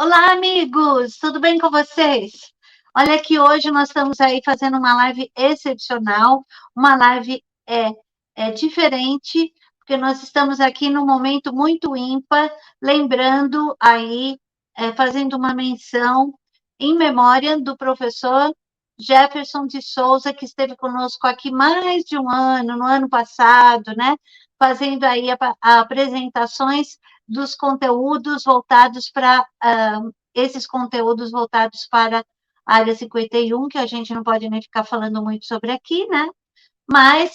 Olá, amigos! Tudo bem com vocês? Olha que hoje nós estamos aí fazendo uma live excepcional, uma live diferente, porque nós estamos aqui num momento muito ímpar, lembrando aí, fazendo uma menção em memória do professor Jefferson de Souza, que esteve conosco aqui mais de um ano, no ano passado, né? Fazendo aí apresentações dos conteúdos voltados para esses conteúdos voltados para a área 51, que a gente não pode nem ficar falando muito sobre aqui, né? Mas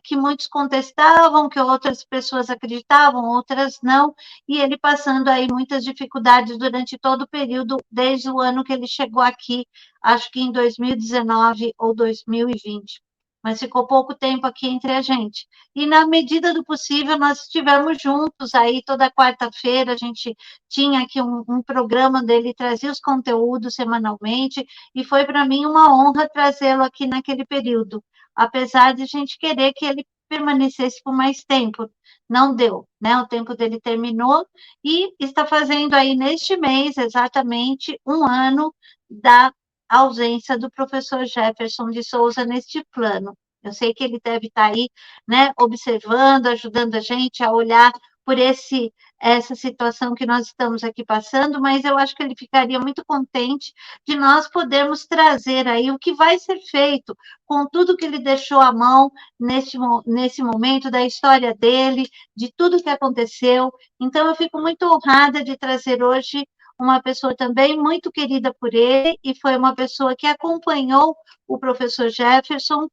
que muitos contestavam, que outras pessoas acreditavam, outras não, e ele passando aí muitas dificuldades durante todo o período, desde o ano que ele chegou aqui, acho que em 2019 ou 2020. Mas ficou pouco tempo aqui entre a gente. E, na medida do possível, nós estivemos juntos aí toda quarta-feira, a gente tinha aqui um programa dele, trazia os conteúdos semanalmente, e foi para mim uma honra trazê-lo aqui naquele período, apesar de a gente querer que ele permanecesse por mais tempo. Não deu, né? O tempo dele terminou e está fazendo aí neste mês exatamente um ano da ausência do professor Jefferson de Souza neste plano. Eu sei que ele deve estar aí, né, observando, ajudando a gente a olhar por essa situação que nós estamos aqui passando, mas eu acho que ele ficaria muito contente de nós podermos trazer aí o que vai ser feito com tudo que ele deixou à mão nesse momento da história dele, de tudo que aconteceu. Então, eu fico muito honrada de trazer hoje uma pessoa também muito querida por ele, e foi uma pessoa que acompanhou o professor Jefferson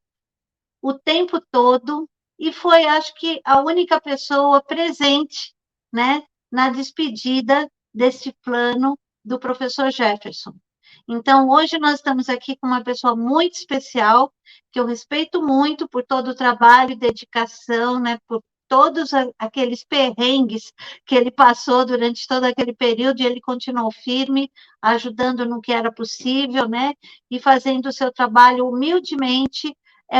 o tempo todo, e foi, acho que, a única pessoa presente, né, na despedida desse plano do professor Jefferson. Então, hoje nós estamos aqui com uma pessoa muito especial, que eu respeito muito por todo o trabalho e dedicação, né, por todos aqueles perrengues que ele passou durante todo aquele período, e ele continuou firme, ajudando no que era possível, né, e fazendo o seu trabalho humildemente,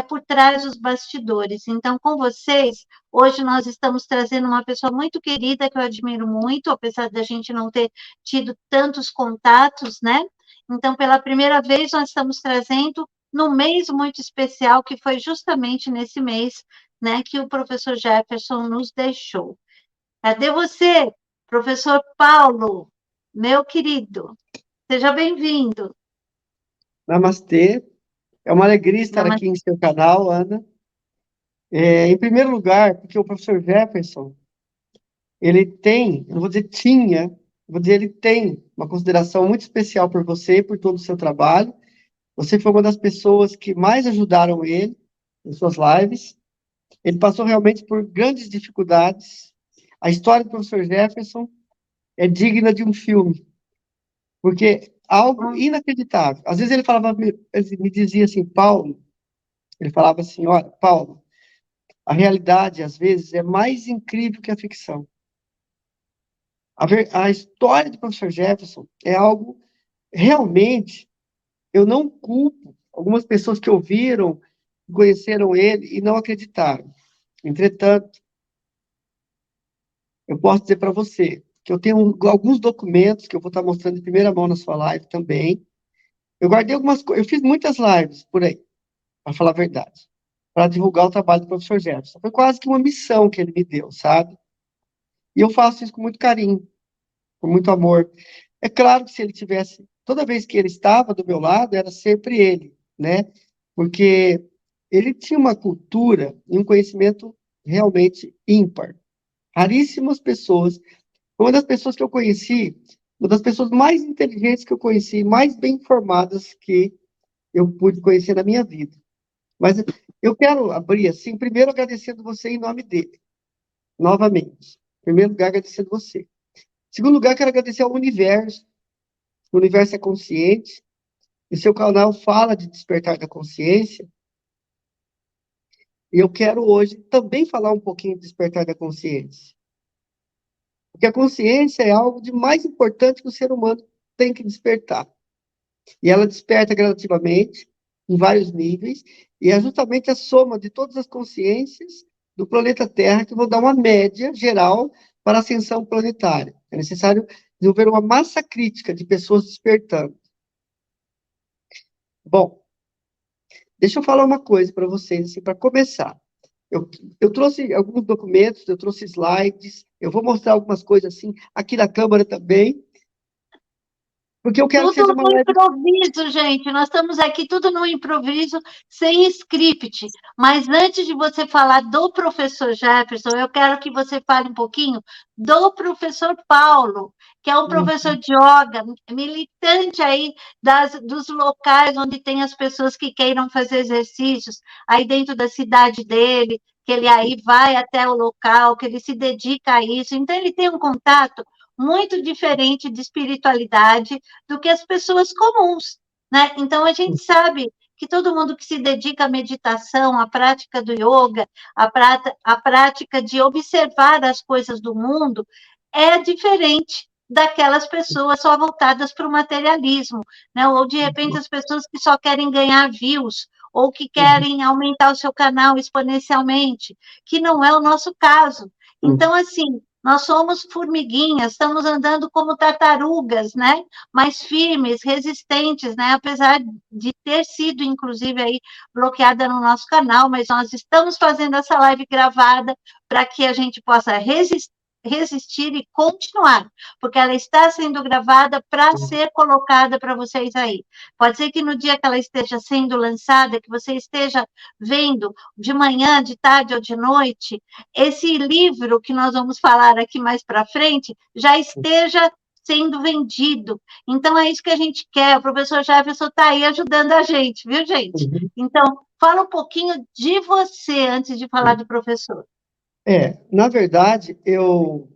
por trás dos bastidores. Então, com vocês, hoje nós estamos trazendo uma pessoa muito querida, que eu admiro muito, apesar da gente não ter tido tantos contatos, né? Então, pela primeira vez, nós estamos trazendo num mês muito especial, que foi justamente nesse mês, né, que o professor Jefferson nos deixou. Cadê você, professor Paulo, meu querido? Seja bem-vindo. Namastê, é uma alegria estar aqui em seu canal, Ana. Em primeiro lugar, porque o professor Jefferson, ele tem, eu não vou dizer tinha, vou dizer ele tem uma consideração muito especial por você e por todo o seu trabalho. Você foi uma das pessoas que mais ajudaram ele em suas lives. Ele passou realmente por grandes dificuldades. A história do professor Jefferson é digna de um filme, porque algo inacreditável. Às vezes ele me dizia assim, Paulo, ele falava assim, olha, Paulo, a realidade, às vezes, é mais incrível que a ficção. A história do professor Jefferson é algo, realmente, eu não culpo algumas pessoas que ouviram, conheceram ele e não acreditaram. Entretanto, eu posso dizer para você que eu tenho alguns documentos que eu vou estar mostrando em primeira mão na sua live também. Eu guardei algumas coisas, eu fiz muitas lives por aí, para falar a verdade, para divulgar o trabalho do professor Jefferson. Foi quase que uma missão que ele me deu, sabe? E eu faço isso com muito carinho, com muito amor. É claro que se ele tivesse, toda vez que ele estava do meu lado, era sempre ele, né? Porque ele tinha uma cultura e um conhecimento realmente ímpar. Raríssimas pessoas, uma das pessoas que eu conheci, uma das pessoas mais inteligentes que eu conheci, mais bem informadas que eu pude conhecer na minha vida. Mas eu quero abrir assim, primeiro agradecendo você em nome dele, novamente. Em primeiro lugar, agradecendo você. Em segundo lugar, quero agradecer ao universo. O universo é consciente, e seu canal fala de despertar da consciência. E eu quero hoje também falar um pouquinho de despertar da consciência. Porque a consciência é algo de mais importante que o ser humano tem que despertar. E ela desperta gradativamente, em vários níveis, e é justamente a soma de todas as consciências do planeta Terra que vão dar uma média geral para a ascensão planetária. É necessário desenvolver uma massa crítica de pessoas despertando. Bom, deixa eu falar uma coisa para vocês, assim, para começar. Eu trouxe alguns documentos, eu trouxe slides, eu vou mostrar algumas coisas assim, aqui na Câmara também, porque eu quero que Tudo seja uma no live. improviso, gente. Nós estamos aqui tudo no improviso, sem script. Mas antes de você falar do professor Jefferson, eu quero que você fale um pouquinho do professor Paulo, que é um professor de yoga, militante aí dos locais onde tem as pessoas que queiram fazer exercícios, aí dentro da cidade dele, que ele aí vai até o local, que ele se dedica a isso. Então, ele tem um contato muito diferente de espiritualidade do que as pessoas comuns, né? Então, a gente sabe que todo mundo que se dedica à meditação, à prática do yoga, à prática de observar as coisas do mundo, é diferente daquelas pessoas só voltadas para o materialismo, né? Ou, de repente, as pessoas que só querem ganhar views, ou que querem aumentar o seu canal exponencialmente, que não é o nosso caso. Então, assim, nós somos formiguinhas, estamos andando como tartarugas, né? Mais firmes, resistentes, né? Apesar de ter sido, inclusive, aí bloqueada no nosso canal, mas nós estamos fazendo essa live gravada para que a gente possa resistir e continuar, porque ela está sendo gravada para ser colocada para vocês aí. Pode ser que no dia que ela esteja sendo lançada, que você esteja vendo de manhã, de tarde ou de noite, esse livro que nós vamos falar aqui mais para frente já esteja sendo vendido. Então, é isso que a gente quer. O professor Jefferson está aí ajudando a gente, viu, gente? Então, fala um pouquinho de você antes de falar do professor. Na verdade, eu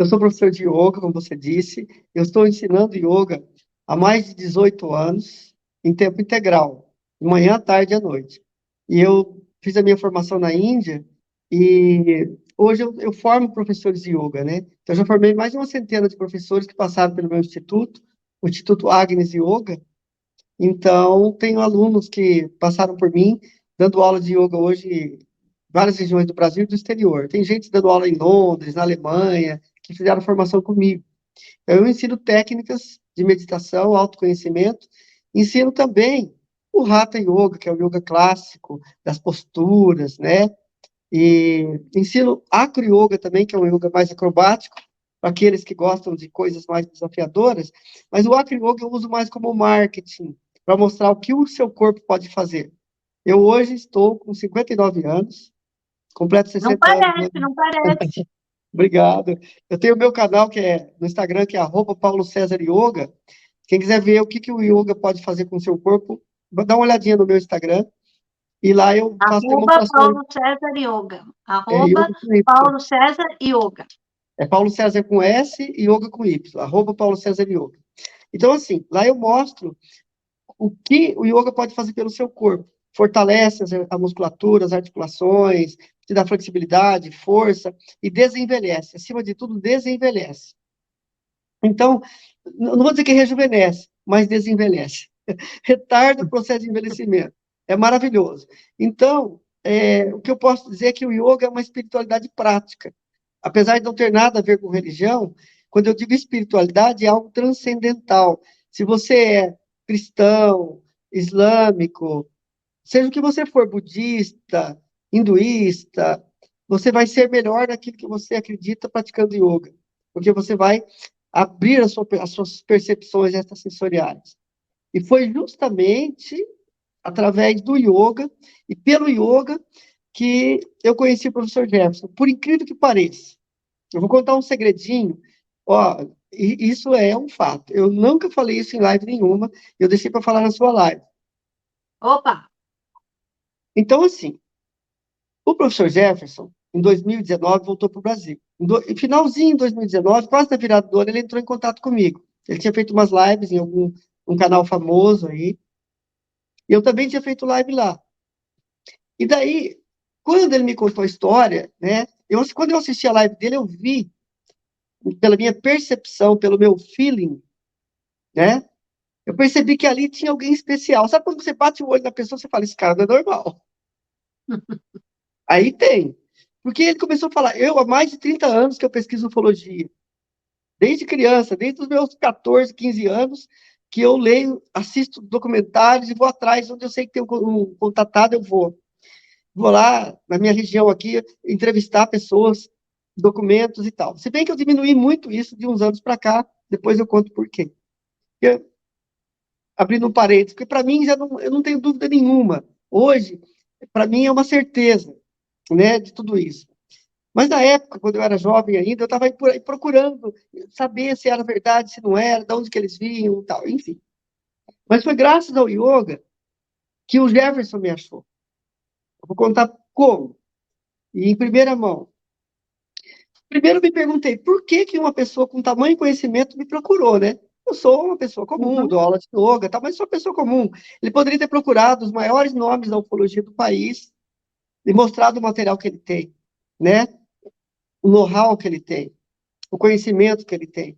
sou professor de yoga, como você disse, eu estou ensinando yoga há mais de 18 anos, em tempo integral, de manhã, à tarde e à noite. E eu fiz a minha formação na Índia e hoje eu formo professores de yoga, né? Então, eu já formei mais de uma centena de professores que passaram pelo meu instituto, o Instituto Agnes Yoga. Então, tenho alunos que passaram por mim, dando aula de yoga hoje em várias regiões do Brasil e do exterior. Tem gente dando aula em Londres, na Alemanha, que fizeram formação comigo. Então, eu ensino técnicas de meditação, autoconhecimento, ensino também o Hatha Yoga, que é o yoga clássico, das posturas, né? E ensino Acro Yoga também, que é um yoga mais acrobático, para aqueles que gostam de coisas mais desafiadoras, mas o Acro Yoga eu uso mais como marketing, para mostrar o que o seu corpo pode fazer. Eu hoje estou com 59 anos, completo Não 60 anos. parece, não parece. Obrigado. Eu tenho o meu canal que é no Instagram, que é @Paulo César Yoga. Quem quiser ver o que o yoga pode fazer com o seu corpo, dá uma olhadinha no meu Instagram. E lá eu faço Arroba demonstrações. Paulo César Yoga. Yoga Arroba com Y. Paulo César Yoga. É Paulo César com S e Yoga com Y. @Paulo César Yoga. Então, assim, lá eu mostro o que o yoga pode fazer pelo seu corpo. Fortalece a musculatura, as articulações, te dá flexibilidade, força e desenvelhece. Acima de tudo, desenvelhece. Então, não vou dizer que rejuvenesce, mas desenvelhece. Retarda o processo de envelhecimento. É maravilhoso. Então, o que eu posso dizer é que o yoga é uma espiritualidade prática. Apesar de não ter nada a ver com religião, quando eu digo espiritualidade, é algo transcendental. Se você é cristão, islâmico, seja o que você for, budista, hinduísta, você vai ser melhor naquilo que você acredita praticando yoga, porque você vai abrir as suas percepções extrasensoriais. E foi justamente através do yoga e pelo yoga que eu conheci o professor Jefferson, por incrível que pareça. Eu vou contar um segredinho. Ó, isso é um fato. Eu nunca falei isso em live nenhuma, eu deixei para falar na sua live. Opa! Então, assim, o professor Jefferson, em 2019, voltou para o Brasil. Em finalzinho de 2019, quase na virada do ano, ele entrou em contato comigo. Ele tinha feito umas lives em um canal famoso aí, e eu também tinha feito live lá. E daí, quando ele me contou a história, né, quando eu assisti a live dele, eu vi, pela minha percepção, pelo meu feeling, né, eu percebi que ali tinha alguém especial. Sabe quando você bate o olho na pessoa, você fala, esse cara não é normal. Aí tem. Porque ele começou a falar, eu há mais de 30 anos que eu pesquiso ufologia. desde criança, desde os meus 14, 15 anos, que eu leio, assisto documentários e vou atrás, onde eu sei que tem um contatado, eu vou. Vou lá, na minha região aqui, entrevistar pessoas, documentos e tal. Se bem que eu diminui muito isso de uns anos para cá, depois eu conto por quê. Porque, abrindo um parênteses, porque para mim eu não tenho dúvida nenhuma. Hoje, para mim é uma certeza, né, de tudo isso. Mas na época, quando eu era jovem ainda, eu estava aí procurando saber se era verdade, se não era, de onde que eles vinham e tal, enfim. Mas foi graças ao yoga que o Jefferson me achou. Eu vou contar como. E em primeira mão. Primeiro me perguntei, por que que uma pessoa com tamanho conhecimento me procurou, né? Eu sou uma pessoa comum, Uhum. dou aula de yoga, tal, mas sou uma pessoa comum. Ele poderia ter procurado os maiores nomes da ufologia do país e mostrado o material que ele tem, né? O know-how que ele tem, o conhecimento que ele tem.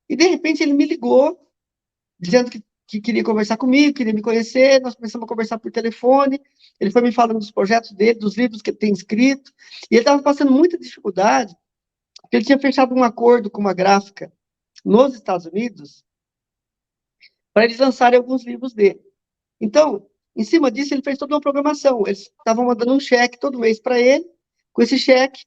E, de repente, ele me ligou, dizendo que queria conversar comigo, queria me conhecer, nós começamos a conversar por telefone, ele foi me falando dos projetos dele, dos livros que ele tem escrito, e ele estava passando muita dificuldade, porque ele tinha fechado um acordo com uma gráfica nos Estados Unidos para eles lançarem alguns livros dele. Então, em cima disso, ele fez toda uma programação. Eles estavam mandando um cheque todo mês para ele. Com esse cheque,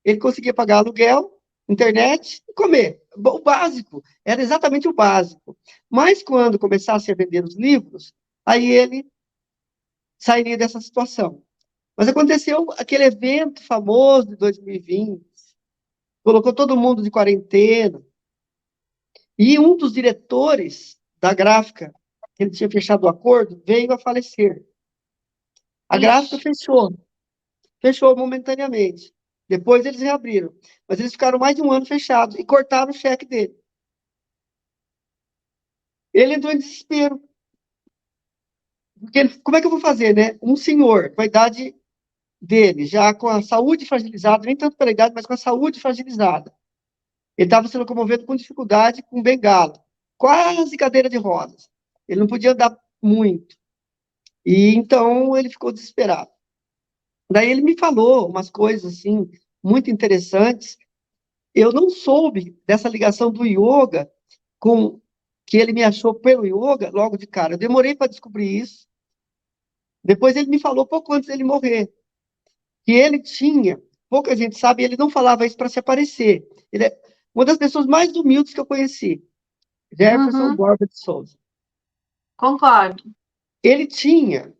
ele conseguia pagar aluguel, internet e comer. O básico, era exatamente o básico. Mas quando começasse a vender os livros, aí ele sairia dessa situação. Mas aconteceu aquele evento famoso de 2020, colocou todo mundo de quarentena, e um dos diretores da gráfica, que ele tinha fechado o acordo, veio a falecer. A gráfica Ixi, fechou momentaneamente. Depois eles reabriram. Mas eles ficaram mais de um ano fechados e cortaram o cheque dele. Ele entrou em desespero. Porque como é que eu vou fazer, né? Um senhor, com a idade dele, já com a saúde fragilizada, nem tanto pela idade, mas com a saúde fragilizada. Ele estava se locomovendo com dificuldade, com bengala, quase cadeira de rodas. Ele não podia andar muito. E então ele ficou desesperado. Daí ele me falou umas coisas assim muito interessantes. Eu não soube dessa ligação do yoga com que ele me achou pelo yoga logo de cara. Eu demorei para descobrir isso. Depois ele me falou pouco antes dele morrer que ele tinha, pouca gente sabe, ele não falava isso para se aparecer. Ele é uma das pessoas mais humildes que eu conheci, Jefferson uhum, Borba de Souza. concordo. Ele tinha,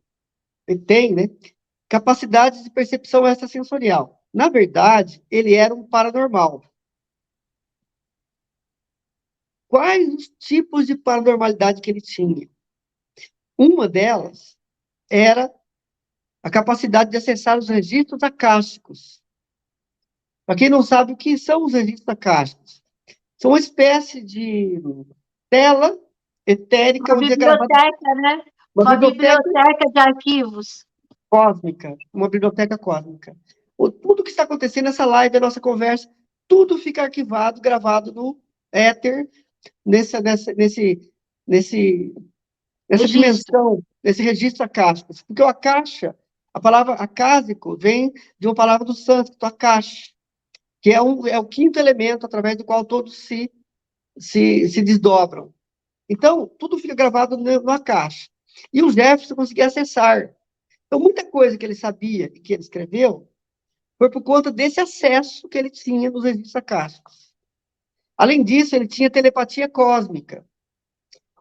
ele tem, né, capacidade de percepção extrasensorial. Na verdade, ele era um paranormal. Quais os tipos de paranormalidade que ele tinha? Uma delas era a capacidade de acessar os registros acásticos. Para quem não sabe o que são os registros acásticos, são uma espécie de tela etérica Uma onde é gravada biblioteca, né? uma Uma biblioteca biblioteca de arquivos. cósmica, uma biblioteca cósmica. Tudo que está acontecendo nessa live, a nossa conversa, tudo fica arquivado, gravado no éter, nesse, nessa Registro. dimensão, nesse registro acástico. Porque o akasha, a palavra acásico, vem de uma palavra do sânscrito, akash, que é o quinto elemento através do qual todos se desdobram. Então, tudo fica gravado no akasha. E o Jefferson conseguia acessar. Então, muita coisa que ele sabia e que ele escreveu foi por conta desse acesso que ele tinha nos registros acásticos. Além disso, ele tinha telepatia cósmica.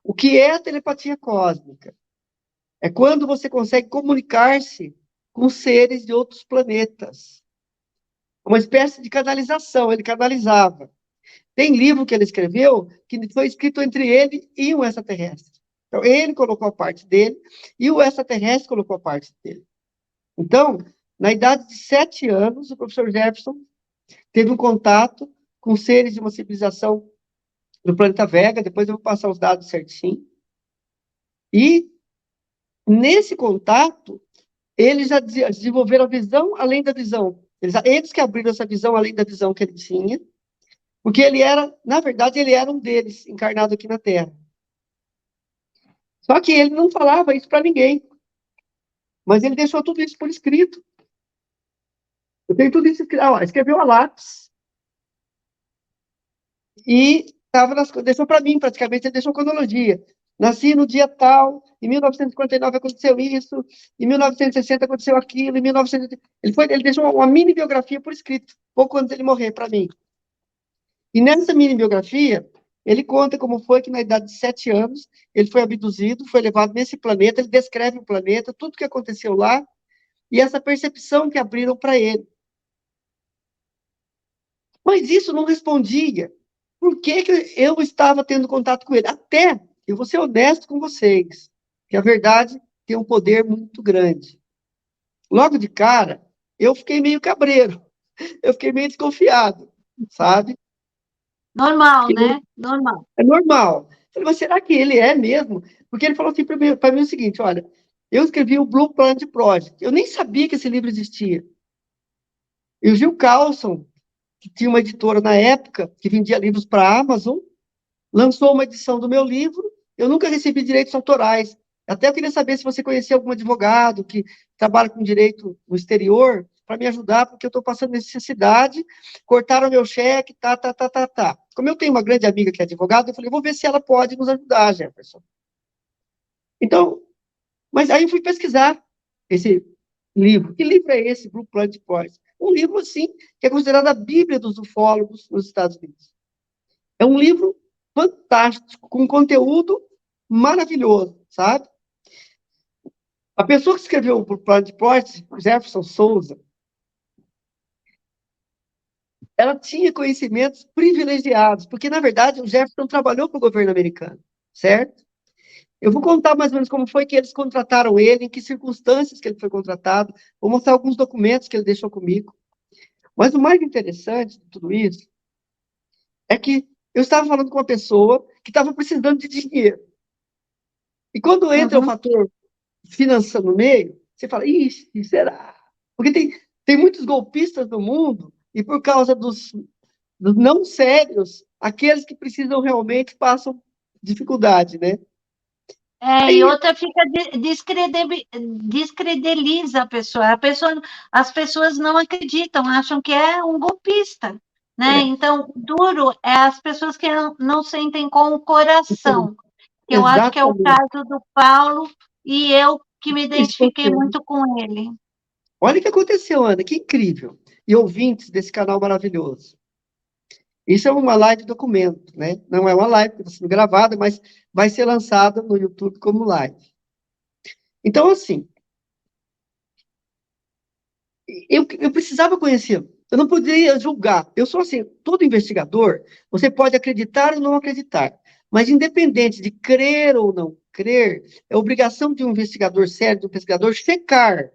O que é a telepatia cósmica? É quando você consegue comunicar-se com seres de outros planetas. Uma espécie de canalização, ele canalizava. Tem livro que ele escreveu que foi escrito entre ele e um extraterrestre. Então, ele colocou a parte dele e o extraterrestre colocou a parte dele. Então, na idade de 7 anos, o professor Jefferson teve um contato com seres de uma civilização do planeta Vega, depois eu vou passar os dados certinho. E, nesse contato, eles já desenvolveram a visão além da visão. Eles que abriram essa visão além da visão que ele tinha, porque ele era, na verdade, ele era um deles, encarnado aqui na Terra. Só que ele não falava isso para ninguém, mas ele deixou tudo isso por escrito. Eu tenho tudo isso escrito. Escreveu a lápis. E deixou para mim, praticamente, ele deixou cronologia. Nasci no dia tal, em 1959 aconteceu isso, em 1960 aconteceu aquilo, em 1900... Ele deixou uma mini biografia por escrito, pouco antes de ele morrer, para mim. E nessa mini biografia, ele conta como foi que, na idade de 7 anos, ele foi abduzido, foi levado nesse planeta, ele descreve o planeta, tudo o que aconteceu lá, e essa percepção que abriram para ele. Mas isso não respondia. Por que que eu estava tendo contato com ele? Até, eu vou ser honesto com vocês, que a verdade tem um poder muito grande. Logo de cara, eu fiquei meio cabreiro, eu fiquei meio desconfiado, sabe? Normal, Porque né? Normal. é normal. Eu falei, mas será que ele é mesmo? Porque ele falou assim para mim o seguinte, olha, eu escrevi o Blue Planet Project, eu nem sabia que esse livro existia. E o Gil Carlson, que tinha uma editora na época, que vendia livros para a Amazon, lançou uma edição do meu livro, eu nunca recebi direitos autorais. Até eu queria saber se você conhecia algum advogado que trabalha com direito no exterior, para me ajudar, porque eu estou passando necessidade, cortaram meu cheque, tá. Como eu tenho uma grande amiga que é advogada, eu falei, vou ver se ela pode nos ajudar, Jefferson. Então, mas aí eu fui pesquisar esse livro. Que livro é esse, Blue Planet Project? Um livro, assim, que é considerado a Bíblia dos ufólogos nos Estados Unidos. É um livro fantástico, com conteúdo maravilhoso, sabe? A pessoa que escreveu o Plano de Porte, Jefferson Souza, ela tinha conhecimentos privilegiados, porque, na verdade, o Jefferson trabalhou para o governo americano, certo? Eu vou contar mais ou menos como foi que eles contrataram ele, em que circunstâncias que ele foi contratado, vou mostrar alguns documentos que ele deixou comigo. Mas o mais interessante de tudo isso é que eu estava falando com uma pessoa que estava precisando de dinheiro. E quando entra o Uhum. fator finança no meio, você fala, ixi, será? Porque tem muitos golpistas no mundo, e por causa dos não sérios, aqueles que precisam realmente passam dificuldade, né? E Aí, outra fica descredeliza a pessoa, as pessoas não acreditam, acham que é um golpista, né? é, Então, duro é as pessoas que não sentem com o então, coração, que eu acho que é o exatamente. caso do Paulo, e eu que me Isso identifiquei aconteceu. muito com ele. Olha o que aconteceu, Ana, que incrível. E ouvintes desse canal maravilhoso. Isso é uma live documento, né? Não é uma live que está sendo gravada, mas vai ser lançada no YouTube como live. Então, assim, eu precisava conhecê-lo. Eu não poderia julgar. Eu sou assim, todo investigador, você pode acreditar ou não acreditar, mas independente de crer ou não crer, é obrigação de um investigador sério, de um pesquisador, checar.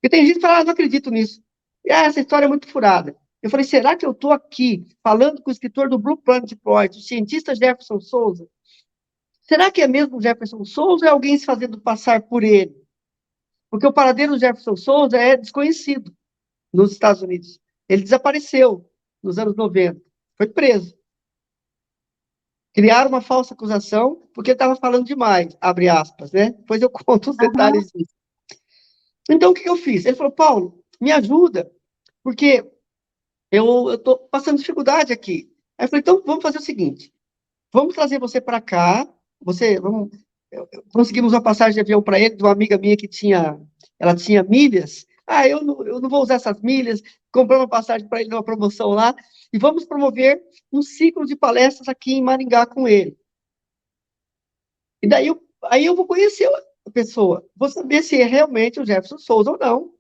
Porque tem gente que fala, não acredito nisso. Essa história é muito furada. Eu falei, será que eu estou aqui falando com o escritor do Blue Planet Project, o cientista Jefferson Souza? Será que é mesmo Jefferson Souza ou é alguém se fazendo passar por ele? Porque o paradeiro do Jefferson Souza é desconhecido nos Estados Unidos. Ele desapareceu nos anos 90, foi preso. Criaram uma falsa acusação porque ele estava falando demais, abre aspas, né? Depois eu conto os Aham, detalhes disso. Então, o que eu fiz? Ele falou, Paulo, me ajuda, porque eu estou passando dificuldade aqui. Aí eu falei, então vamos fazer o seguinte, vamos trazer você para cá, conseguimos uma passagem de avião para ele, de uma amiga minha que ela tinha milhas. Ah, eu não vou usar essas milhas, compramos uma passagem para ele numa promoção lá, e vamos promover um ciclo de palestras aqui em Maringá com ele. E daí aí eu vou conhecer a pessoa, vou saber se é realmente o Jefferson Souza ou não.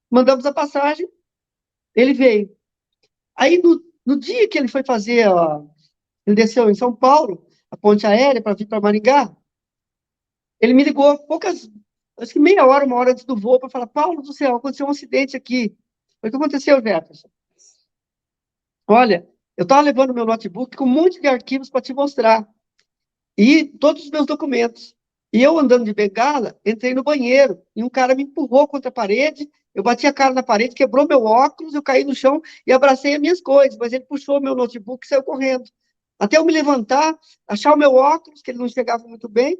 Mandamos a passagem, ele veio. Aí no dia que ele foi fazer, ele desceu em São Paulo, a ponte aérea para vir para Maringá, ele me ligou acho que meia hora, uma hora antes do voo, para falar, Paulo do céu, aconteceu um acidente aqui. O que aconteceu, Jefferson? Olha, eu estava levando meu notebook com um monte de arquivos para te mostrar. E todos os meus documentos. E eu, andando de bengala, entrei no banheiro, e um cara me empurrou contra a parede, eu bati a cara na parede, quebrou meu óculos, eu caí no chão e abracei as minhas coisas, mas ele puxou meu notebook e saiu correndo. Até eu me levantar, achar o meu óculos, que ele não enxergava muito bem,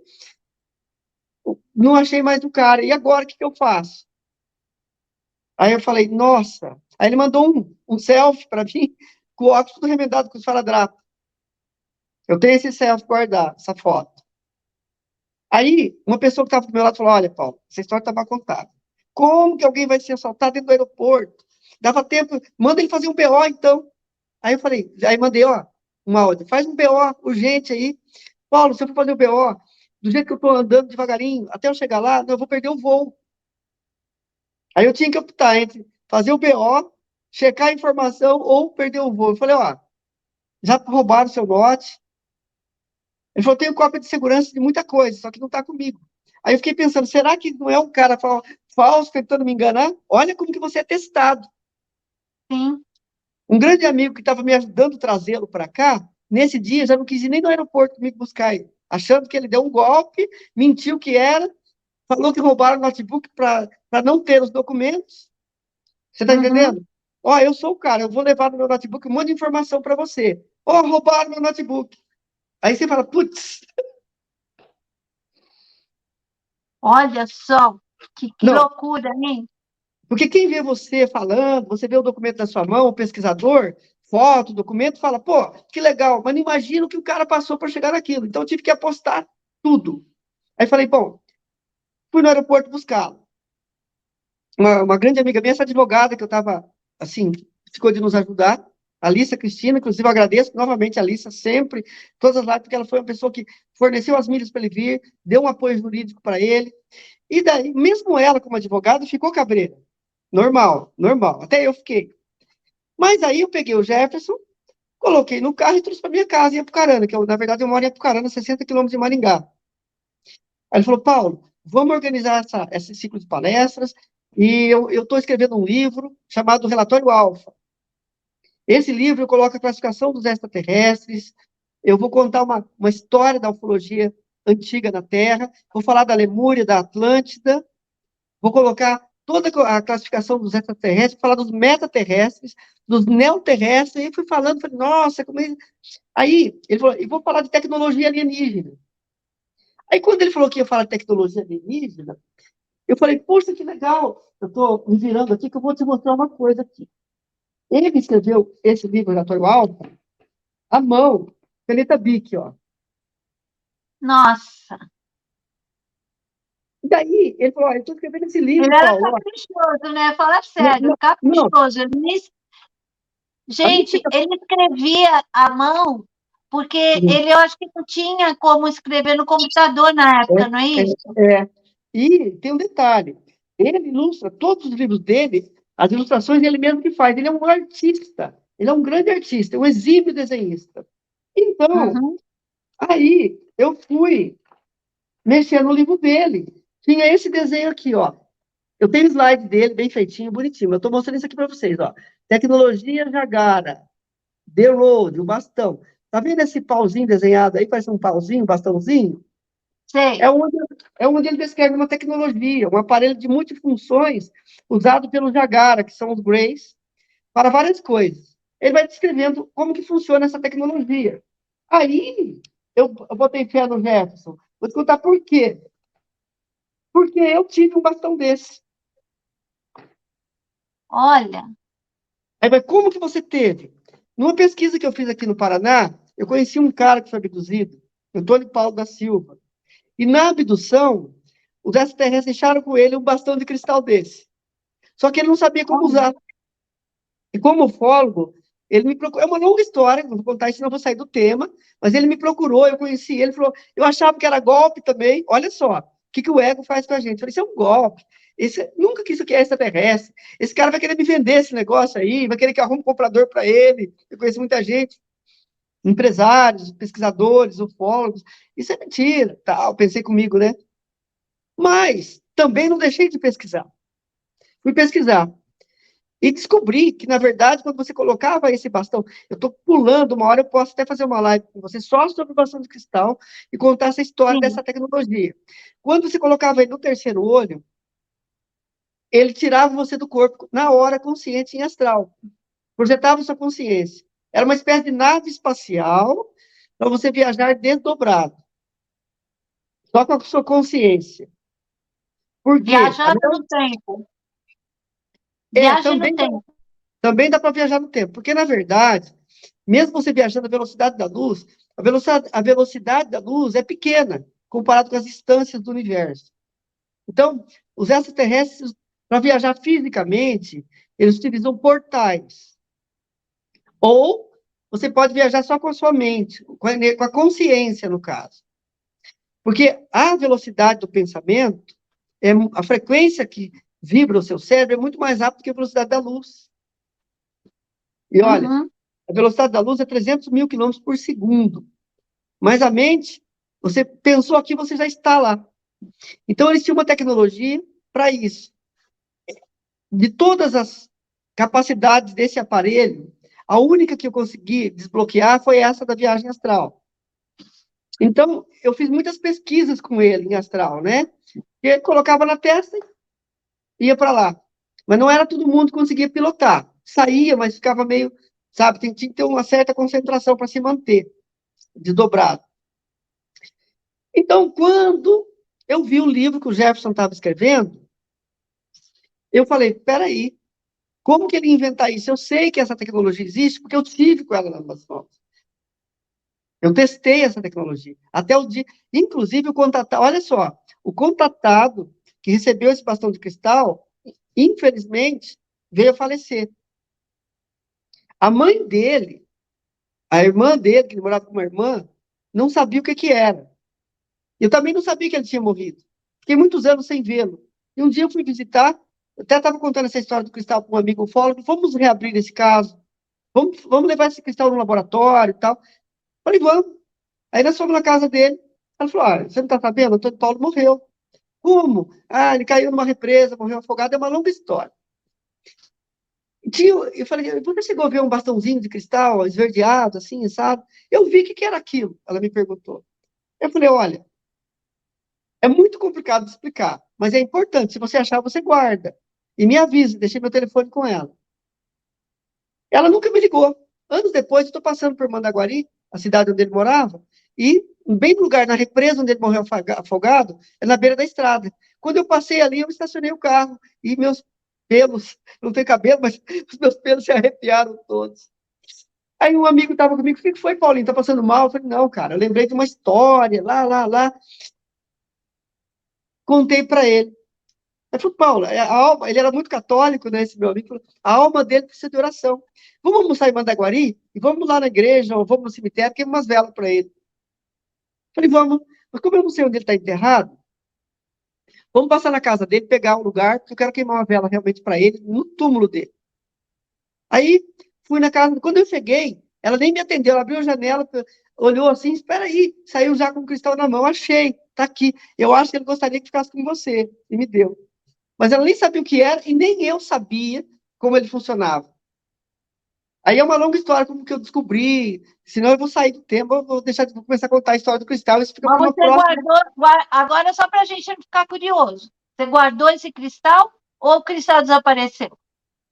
não achei mais o cara. E agora, o que eu faço? Aí eu falei, nossa, Aí ele mandou um selfie para mim, com o óculos tudo remendado com esparadrapo. Eu tenho esse selfie guardado, essa foto. Aí, uma pessoa que estava do meu lado falou, olha, Paulo, essa história está mal contada. Como que alguém vai ser assaltado dentro do aeroporto? Dava tempo, manda ele fazer um BO, então. Aí eu falei, aí mandei, ó, uma áudio, faz um BO urgente aí. Paulo, se eu for fazer o BO, do jeito que eu estou andando devagarinho, até eu chegar lá, eu vou perder o voo. Aí eu tinha que optar entre fazer o BO, checar a informação ou perder o voo. Eu falei, ó, já roubaram seu note. Ele falou, tenho cópia de segurança de muita coisa, só que não está comigo. Aí eu fiquei pensando, será que não é um cara falso tentando me enganar? Olha como que você é testado. Sim. Um grande amigo que estava me ajudando a trazê-lo para cá, nesse dia já não quis ir nem no aeroporto comigo buscar ele, achando que ele deu um golpe, mentiu que era, falou que roubaram o notebook para não ter os documentos. Você está Uhum. entendendo? Ó, eu sou o cara, eu vou levar no meu notebook um monte de informação para você. Ó, roubaram meu notebook. Aí você fala, putz, Olha só, que não, loucura, hein? porque quem vê você falando, você vê o documento na sua mão, o pesquisador, foto, documento, fala, pô, que legal, mas não imagina o que o cara passou para chegar naquilo. Então eu tive que apostar tudo. Aí falei, bom, fui no aeroporto buscá-lo. Uma grande amiga minha, essa advogada que eu estava, assim, ficou de nos ajudar, a Alissa Cristina, inclusive eu agradeço novamente a Alissa, sempre, todas as lives, porque ela foi uma pessoa que forneceu as milhas para ele vir, deu um apoio jurídico para ele, e daí, mesmo ela como advogada, ficou cabreira. Normal, normal, até eu fiquei. Mas aí eu peguei o Jefferson, coloquei no carro e trouxe para minha casa em Apucarana, que eu, na verdade eu moro em Apucarana, 60 quilômetros de Maringá. Aí ele falou, Paulo, vamos organizar esse ciclo de palestras, e eu estou escrevendo um livro chamado Relatório Alfa. Esse livro coloca a classificação dos extraterrestres, eu vou contar uma história da ufologia antiga na Terra, vou falar da Lemúria, da Atlântida, vou colocar toda a classificação dos extraterrestres, vou falar dos metaterrestres, dos neoterrestres, e fui falando, falei, nossa, como é... Aí ele falou, e vou falar de tecnologia alienígena. Aí quando ele falou que ia falar de tecnologia alienígena, eu falei, poxa, que legal, eu estou me virando aqui que eu vou te mostrar uma coisa aqui. Ele escreveu esse livro, Relatório Alfa, à mão, caneta Bic, ó. Nossa, E daí, ele falou, ó, eu estou escrevendo esse livro, ele era Paulo, ó. caprichoso, né? Fala Não, sério, não, caprichoso. a minha Gente, ele escrevia à mão, porque ele, eu acho que não tinha como escrever no computador na época, não é é, isso? é. E tem um detalhe, ele ilustra todos os livros dele, as ilustrações ele mesmo que faz, ele é um artista, ele é um grande artista, um exímio desenhista. Então, Uhum. aí eu fui mexer no livro dele. Tinha esse desenho aqui, ó. Eu tenho slide dele, bem feitinho, bonitinho. Eu estou mostrando isso aqui para vocês, ó. Tecnologia Jagara, The Road, o bastão. Tá vendo esse pauzinho desenhado aí? Parece um pauzinho, um bastãozinho? É Sei. onde, é onde ele descreve uma tecnologia, um aparelho de multifunções usado pelo Jagara, que são os Greys, para várias coisas. Ele vai descrevendo como que funciona essa tecnologia. Aí, eu botei fé no Jefferson. Vou te contar por quê. Porque eu tive um bastão desse. Olha, Aí, mas como que você teve? Numa pesquisa que eu fiz aqui no Paraná, eu conheci um cara que foi abduzido, Antônio Paulo da Silva. E na abdução, os extraterrestres deixaram com ele um bastão de cristal desse. Só que ele não sabia como olha. usar. E como ufólogo, ele me procurou. É uma longa história, não vou contar isso, senão eu vou sair do tema. Mas ele me procurou, eu conheci ele, falou: eu achava que era golpe também. Olha só, o que o ego faz com a gente? Eu falei: isso é um golpe. Nunca que isso aqui é extraterrestre. Esse cara vai querer me vender esse negócio aí, vai querer que eu arrume um comprador para ele. Eu conheço muita gente, empresários, pesquisadores, ufólogos. Isso é mentira, tal. Pensei comigo, né? Mas também não deixei de pesquisar. Fui pesquisar. E descobri que, na verdade, quando você colocava esse bastão, eu estou pulando, uma hora eu posso até fazer uma live com você só sobre o bastão de cristal e contar essa história Sim. dessa tecnologia. Quando você colocava ele no terceiro olho, ele tirava você do corpo na hora, consciente em astral. Projetava sua consciência. Era uma espécie de nave espacial para você viajar desdobrado, só com a sua consciência. Por quê? Viajando no tempo. Viagem no Também tempo. Também dá para viajar no tempo, porque, na verdade, mesmo você viajando à velocidade da luz, a velocidade da luz é pequena, comparado com as distâncias do universo. Então, os extraterrestres, para viajar fisicamente, eles utilizam portais. Ou você pode viajar só com a sua mente, com a consciência, no caso. Porque a velocidade do pensamento, a frequência que vibra o seu cérebro é muito mais rápida que a velocidade da luz. E olha, Uhum. a velocidade da luz é 300 mil quilômetros por segundo. Mas a mente, você pensou aqui, você já está lá. Então, eles tinham uma tecnologia para isso. De todas as capacidades desse aparelho, a única que eu consegui desbloquear foi essa da viagem astral. Então, eu fiz muitas pesquisas com ele em astral, né? E ele colocava na testa e ia para lá. Mas não era todo mundo que conseguia pilotar. Saía, mas ficava meio, sabe, tinha que ter uma certa concentração para se manter desdobrado. Então, quando eu vi o livro que o Jefferson estava escrevendo, eu falei, peraí, como que ele ia inventar isso? Eu sei que essa tecnologia existe porque eu tive com ela nas mãos. Eu testei essa tecnologia. Até o dia. Inclusive, o contatado. Olha só, o contatado que recebeu esse bastão de cristal, infelizmente, veio a falecer. A mãe dele, a irmã dele, que ele morava com uma irmã, não sabia o que que era. Eu também não sabia que ele tinha morrido. Fiquei muitos anos sem vê-lo. E um dia eu fui visitar, eu até estava contando essa história do cristal para um amigo ufólogo, vamos reabrir esse caso, vamos levar esse cristal no laboratório e tal. Falei, vamos. Aí nós fomos na casa dele. Ela falou, olha, você não está sabendo? O Antônio Paulo morreu. Como? Ah, ele caiu numa represa, morreu afogado, é uma longa história. Eu falei, você chegou a ver um bastãozinho de cristal esverdeado, assim, sabe? Eu vi o que era aquilo, ela me perguntou. Eu falei, olha, é muito complicado de explicar, mas é importante. Se você achar, você guarda. E me avise, deixei meu telefone com ela. Ela nunca me ligou. Anos depois, eu estou passando por Mandaguari, a cidade onde ele morava, e bem no lugar, na represa onde ele morreu afogado, é na beira da estrada. Quando eu passei ali, eu estacionei o carro, e meus pelos, não tem cabelo, mas os meus pelos se arrepiaram todos. Aí um amigo estava comigo, o que foi, Paulinho? Tá passando mal? Eu falei, não, cara, eu lembrei de uma história, lá. Contei para ele. Ele falou, Paulo, a alma, ele era muito católico, né, esse meu amigo, falou, a alma dele precisa de oração. Vamos almoçar em Mandaguari? E vamos lá na igreja, ou vamos no cemitério, queima umas velas para ele. Falei, vamos. Mas como eu não sei onde ele está enterrado, vamos passar na casa dele, pegar um lugar, porque eu quero queimar uma vela realmente para ele, no túmulo dele. Aí, fui na casa, quando eu cheguei, ela nem me atendeu, ela abriu a janela, olhou assim, espera aí, saiu já com o cristal na mão, achei, tá aqui. Eu acho que ele gostaria que ficasse com você, e me deu. Mas ela nem sabia o que era, e nem eu sabia como ele funcionava. Aí é uma longa história, como que eu descobri, senão eu vou sair do tempo, eu vou começar a contar a história do cristal, isso fica Mas para uma você próxima. agora só para a gente ficar curioso. Você guardou esse cristal ou o cristal desapareceu?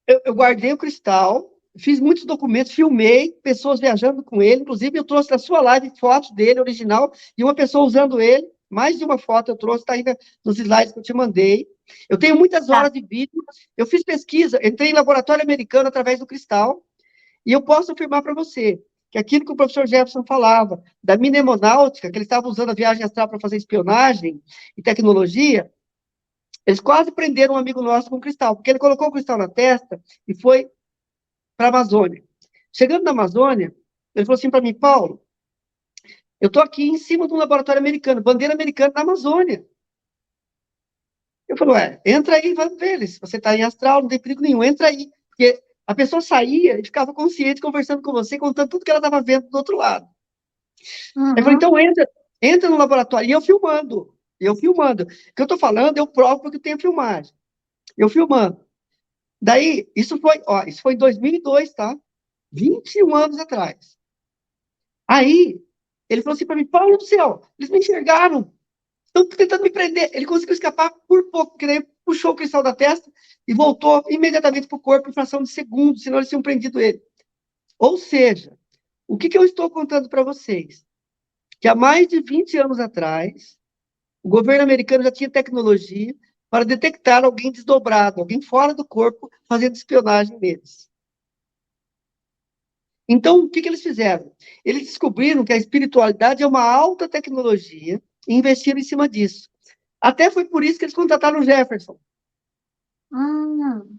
Eu guardei o cristal, fiz muitos documentos, filmei pessoas viajando com ele, inclusive eu trouxe na sua live fotos dele, original, e uma pessoa usando ele, mais de uma foto eu trouxe, está aí nos slides que eu te mandei. Eu tenho muitas Tá. horas de vídeo, eu fiz pesquisa, entrei em laboratório americano através do cristal, e eu posso afirmar para você que aquilo que o professor Jefferson falava, da mnemonáutica, que ele estava usando a viagem astral para fazer espionagem e tecnologia, eles quase prenderam um amigo nosso com cristal, porque ele colocou o cristal na testa e foi para a Amazônia. Chegando na Amazônia, ele falou assim para mim, Paulo, eu estou aqui em cima de um laboratório americano, bandeira americana na Amazônia. Eu falei, entra aí, vamos ver, se você está em astral, não tem perigo nenhum, entra aí. Porque a pessoa saía e ficava consciente, conversando com você, contando tudo que ela estava vendo do outro lado. Eu falei, Uhum. então entra no laboratório. E eu filmando. O que eu estou falando, eu provo porque eu tenho filmagem. Eu filmando. Daí, isso foi em 2002, tá? 21 anos atrás. Aí, ele falou assim para mim, Paulo do céu, eles me enxergaram, estão tentando me prender. Ele conseguiu escapar por pouco, porque daí puxou o cristal da testa e voltou imediatamente para o corpo em fração de segundos, senão eles tinham prendido ele. Ou seja, o que eu estou contando para vocês? Que há mais de 20 anos atrás, o governo americano já tinha tecnologia para detectar alguém desdobrado, alguém fora do corpo, fazendo espionagem neles. Então, o que eles fizeram? Eles descobriram que a espiritualidade é uma alta tecnologia e investiram em cima disso. Até foi por isso que eles contrataram o Jefferson. Hum,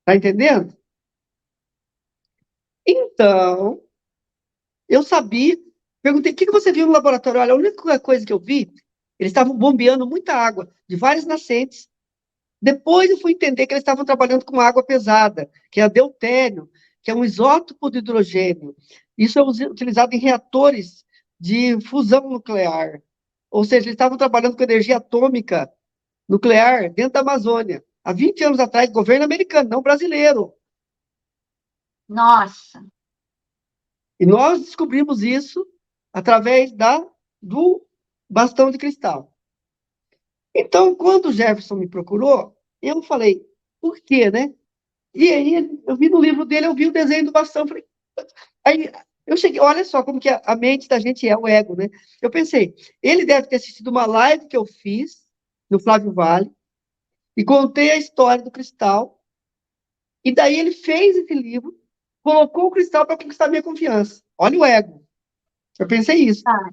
Tá entendendo? Então, eu sabia, perguntei, o que você viu no laboratório? Olha, a única coisa que eu vi, eles estavam bombeando muita água de várias nascentes. Depois eu fui entender que eles estavam trabalhando com água pesada, que é a deutério, que é um isótopo de hidrogênio. Isso é utilizado em reatores de fusão nuclear. Ou seja, eles estavam trabalhando com energia atômica nuclear dentro da Amazônia. Há 20 anos atrás, governo americano, não brasileiro. nossa, E nós descobrimos isso através do bastão de cristal. Então, quando o Jefferson me procurou, eu falei, por quê, né? E aí, eu vi no livro dele, eu vi o desenho do bastão, falei, aí eu cheguei, olha só como que a mente da gente é, o ego, né? Eu pensei, ele deve ter assistido uma live que eu fiz no Flávio Vale, e contei a história do cristal, e daí ele fez esse livro, colocou o cristal para conquistar minha confiança. Olha o ego. Eu pensei isso. tá.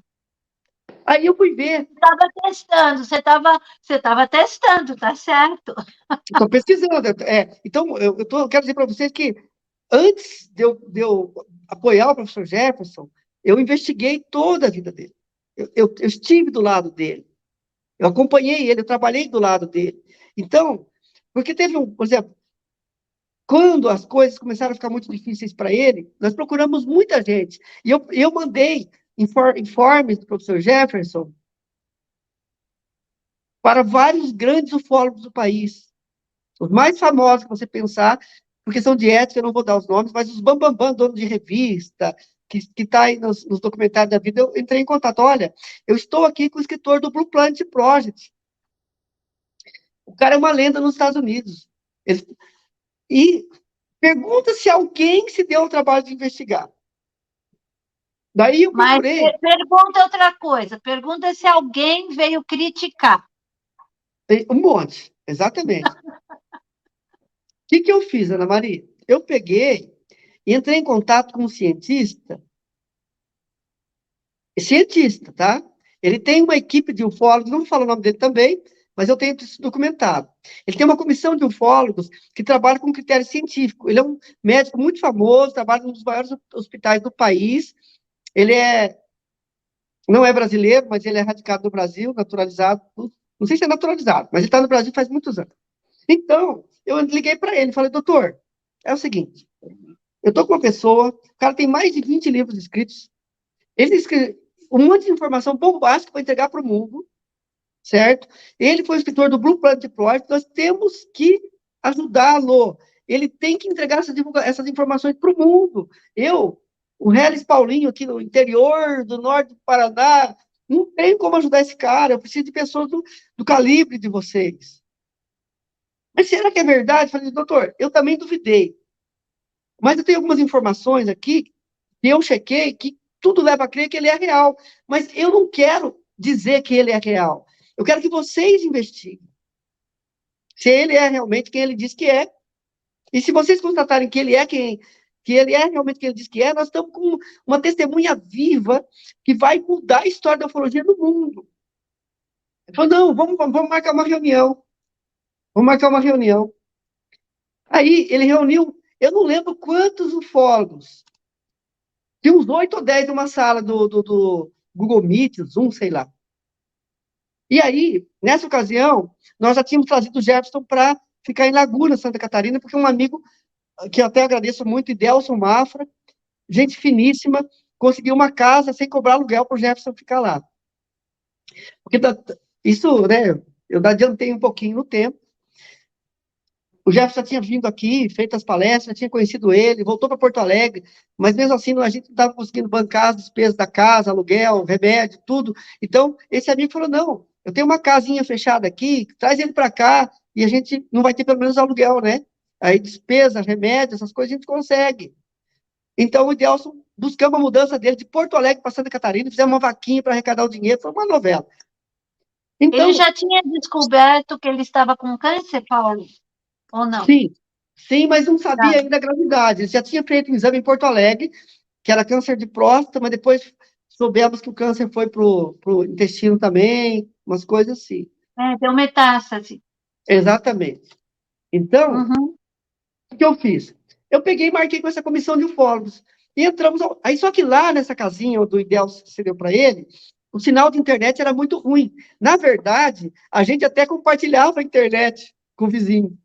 Aí eu fui ver, Estava testando, você estava testando, tá certo? estou pesquisando. Então, eu quero dizer para vocês que antes de eu apoiar o professor Jefferson, eu investiguei toda a vida dele. Eu estive do lado dele. Eu acompanhei ele, eu trabalhei do lado dele. Então, porque por exemplo, quando as coisas começaram a ficar muito difíceis para ele, nós procuramos muita gente. E eu mandei informes do professor Jefferson para vários grandes ufólogos do país. Os mais famosos que você pensar, por questão de ética, eu não vou dar os nomes, mas os bambambam, dono de revista, que está aí nos documentários da vida, eu entrei em contato. Olha, eu estou aqui com o escritor do Blue Planet Project. O cara é uma lenda nos Estados Unidos. E pergunta se alguém se deu ao trabalho de investigar. Daí eu Mas procurei pergunta outra coisa, pergunta se alguém veio criticar. um monte, exatamente. O que eu fiz, Ana Maria? Eu peguei e entrei em contato com um cientista, tá? Ele tem uma equipe de ufólogos, não vou falar o nome dele também, mas eu tenho isso documentado. Ele tem uma comissão de ufólogos que trabalha com critério científico. Ele é um médico muito famoso, trabalha em um dos maiores hospitais do país. Ele não é brasileiro, mas ele é radicado no Brasil, naturalizado. Não sei se é naturalizado, mas ele está no Brasil faz muitos anos. Então, eu liguei para ele e falei, doutor, é o seguinte, eu estou com uma pessoa, o cara tem mais de 20 livros escritos, ele escreveu um monte de informação bombástica para entregar para o mundo, certo? Ele foi o escritor do Blue Planet Project, nós temos que ajudá-lo. Ele tem que entregar essas informações para o mundo. O Reles Paulinho, aqui no interior do norte do Paraná, não tenho como ajudar esse cara, eu preciso de pessoas do calibre de vocês. Mas será que é verdade? Eu falei, doutor, eu também duvidei. Mas eu tenho algumas informações aqui que eu chequei que tudo leva a crer que ele é real. Mas eu não quero dizer que ele é real. Eu quero que vocês investiguem se ele é realmente quem ele diz que é. E se vocês constatarem que ele é realmente quem ele diz que é, nós estamos com uma testemunha viva que vai mudar a história da ufologia no mundo. Ele falou, não, vamos marcar uma reunião. Vamos marcar uma reunião. Aí ele reuniu, eu não lembro quantos ufólogos. Tinha uns 8 ou 10 numa sala do Google Meet, Zoom, sei lá. E aí, nessa ocasião, nós já tínhamos trazido o Jefferson para ficar em Laguna, Santa Catarina, porque um amigo, que eu até agradeço muito, Idelson Mafra, gente finíssima, conseguiu uma casa sem cobrar aluguel para o Jefferson ficar lá. Porque isso, né, eu adiantei um pouquinho no tempo. O Jefferson tinha vindo aqui, feito as palestras, tinha conhecido ele, voltou para Porto Alegre, mas mesmo assim a gente não estava conseguindo bancar as despesas da casa, aluguel, remédio, tudo. Então, esse amigo falou, não, eu tenho uma casinha fechada aqui, traz ele para cá e a gente não vai ter pelo menos aluguel, né? Aí despesa, remédio, essas coisas a gente consegue. Então, o Idelson, buscamos a mudança dele de Porto Alegre para Santa Catarina, fizemos uma vaquinha para arrecadar o dinheiro, foi uma novela. Ele Então, já tinha descoberto que ele estava com câncer, Paulo? Ou não? sim, Sim, mas não Tá. sabia ainda a gravidade. Ele já tinha feito um exame em Porto Alegre, que era câncer de próstata, mas depois soubemos que o câncer foi pro intestino também, umas coisas assim. Deu metástase. Exatamente. Então, Uhum. o que eu fiz? Eu peguei e marquei com essa comissão de ufólogos. E entramos. Aí, só que lá nessa casinha do Ideal que você deu para ele, o sinal de internet era muito ruim. Na verdade, a gente até compartilhava a internet com o vizinho.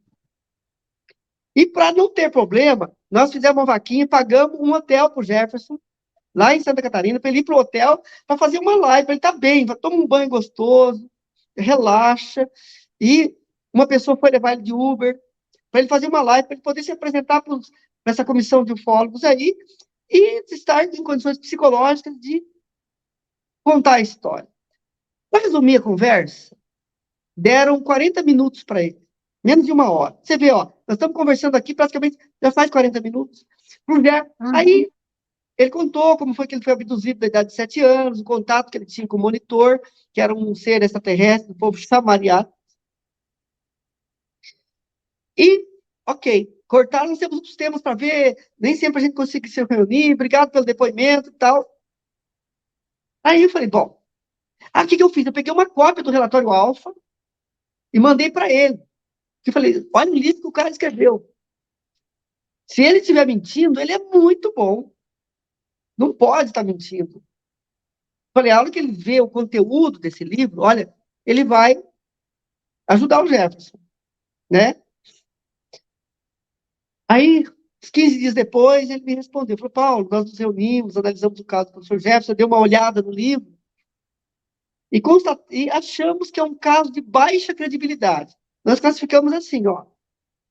E para não ter problema, nós fizemos uma vaquinha e pagamos um hotel para o Jefferson, lá em Santa Catarina, para ele ir para o hotel para fazer uma live, para ele estar bem, toma um banho gostoso, relaxa. E uma pessoa foi levar ele de Uber, para ele fazer uma live, para ele poder se apresentar para essa comissão de ufólogos aí e estar em condições psicológicas de contar a história. Para resumir a conversa, deram 40 minutos para ele, menos de uma hora. Você vê, ó, nós estamos conversando aqui praticamente já faz 40 minutos. Uhum. Aí ele contou como foi que ele foi abduzido da idade de 7 anos, o contato que ele tinha com o monitor, que era um ser extraterrestre do povo chamariá. E, ok, cortaram, nós temos outros temas para ver, nem sempre a gente consegue se reunir, obrigado pelo depoimento e tal. Aí eu falei, bom, o que eu fiz? Eu peguei uma cópia do relatório Alfa e mandei para ele. Eu falei, olha o livro que o cara escreveu. Se ele estiver mentindo, ele é muito bom. Não pode estar mentindo. Eu falei, a hora que ele vê o conteúdo desse livro, olha, ele vai ajudar o Jefferson, né? Aí, uns 15 dias depois, ele me respondeu, falou, Paulo, nós nos reunimos, analisamos o caso do professor Jefferson, deu uma olhada no livro e achamos que é um caso de baixa credibilidade. Nós classificamos assim, ó,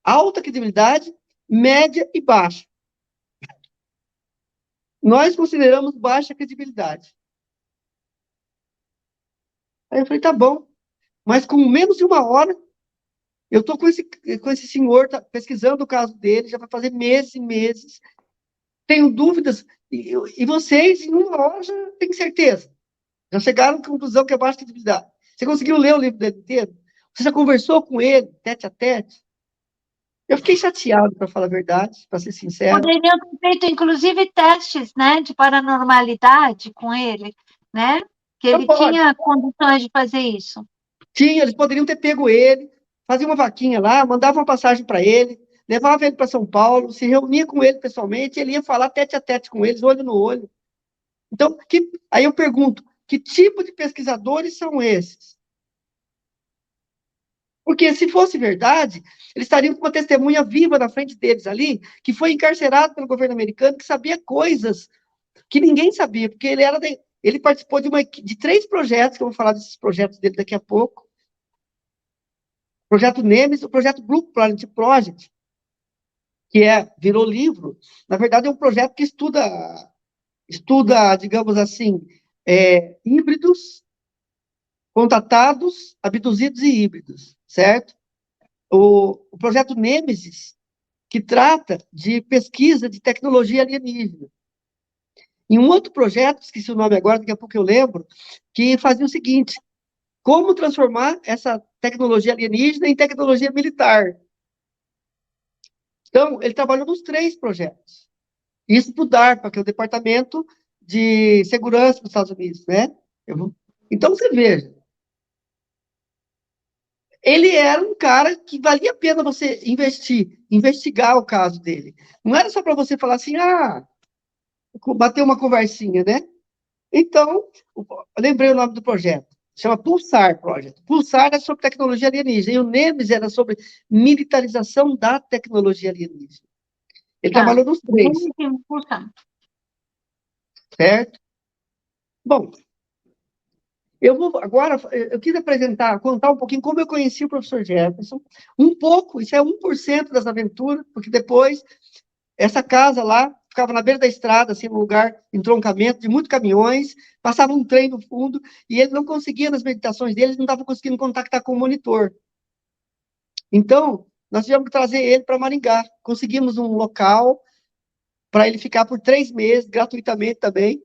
alta credibilidade, média e baixa. Nós consideramos baixa credibilidade. Aí eu falei, tá bom, mas com menos de uma hora, eu estou com esse senhor pesquisando o caso dele, já vai fazer meses e meses, tenho dúvidas, e vocês, em uma hora, já têm certeza. Já chegaram à conclusão que é baixa credibilidade. Você conseguiu ler o livro dele inteiro? Você já conversou com ele, tete a tete? Eu fiquei chateado, para falar a verdade, para ser sincero. Poderiam ter feito, inclusive, testes, né, de paranormalidade com ele, né? Que Não ele pode. tinha condições de fazer isso. Tinha, eles poderiam ter pego ele, fazia uma vaquinha lá, mandava uma passagem para ele, levava ele para São Paulo, se reunia com ele pessoalmente, ele ia falar tete a tete com eles, olho no olho. Então, aí eu pergunto, que tipo de pesquisadores são esses? Porque se fosse verdade, eles estariam com uma testemunha viva na frente deles ali, que foi encarcerado pelo governo americano, que sabia coisas que ninguém sabia, porque ele participou de 3 projetos, que eu vou falar desses projetos dele daqui a pouco. O projeto Nemes, o projeto Blue Planet Project, que virou livro. Na verdade, é um projeto que estuda, digamos assim, híbridos, contatados, abduzidos e híbridos, certo? O projeto Nêmesis, que trata de pesquisa de tecnologia alienígena. E um outro projeto, esqueci o nome agora, daqui a pouco eu lembro, que fazia o seguinte: como transformar essa tecnologia alienígena em tecnologia militar. Então, ele trabalhou nos 3 projetos. Isso para o DARPA, que é o Departamento de Segurança dos Estados Unidos, né? Então, você veja, ele era um cara que valia a pena você investigar o caso dele. Não era só para você falar assim, bater uma conversinha, né? Então, eu lembrei o nome do projeto. Chama Pulsar Project. Pulsar é sobre tecnologia alienígena. E o NEMES era sobre militarização da tecnologia alienígena. Ele Tá. trabalhou nos 3, certo? Bom, eu quis contar um pouquinho como eu conheci o professor Jefferson, um pouco, isso é 1% das aventuras, porque depois, essa casa lá, ficava na beira da estrada, assim, num lugar, entroncamento de muitos caminhões, passava um trem no fundo, e ele não conseguia, nas meditações dele, ele não estava conseguindo contactar com o monitor. Então, nós tivemos que trazer ele para Maringá. Conseguimos um local para ele ficar por 3 meses, gratuitamente também.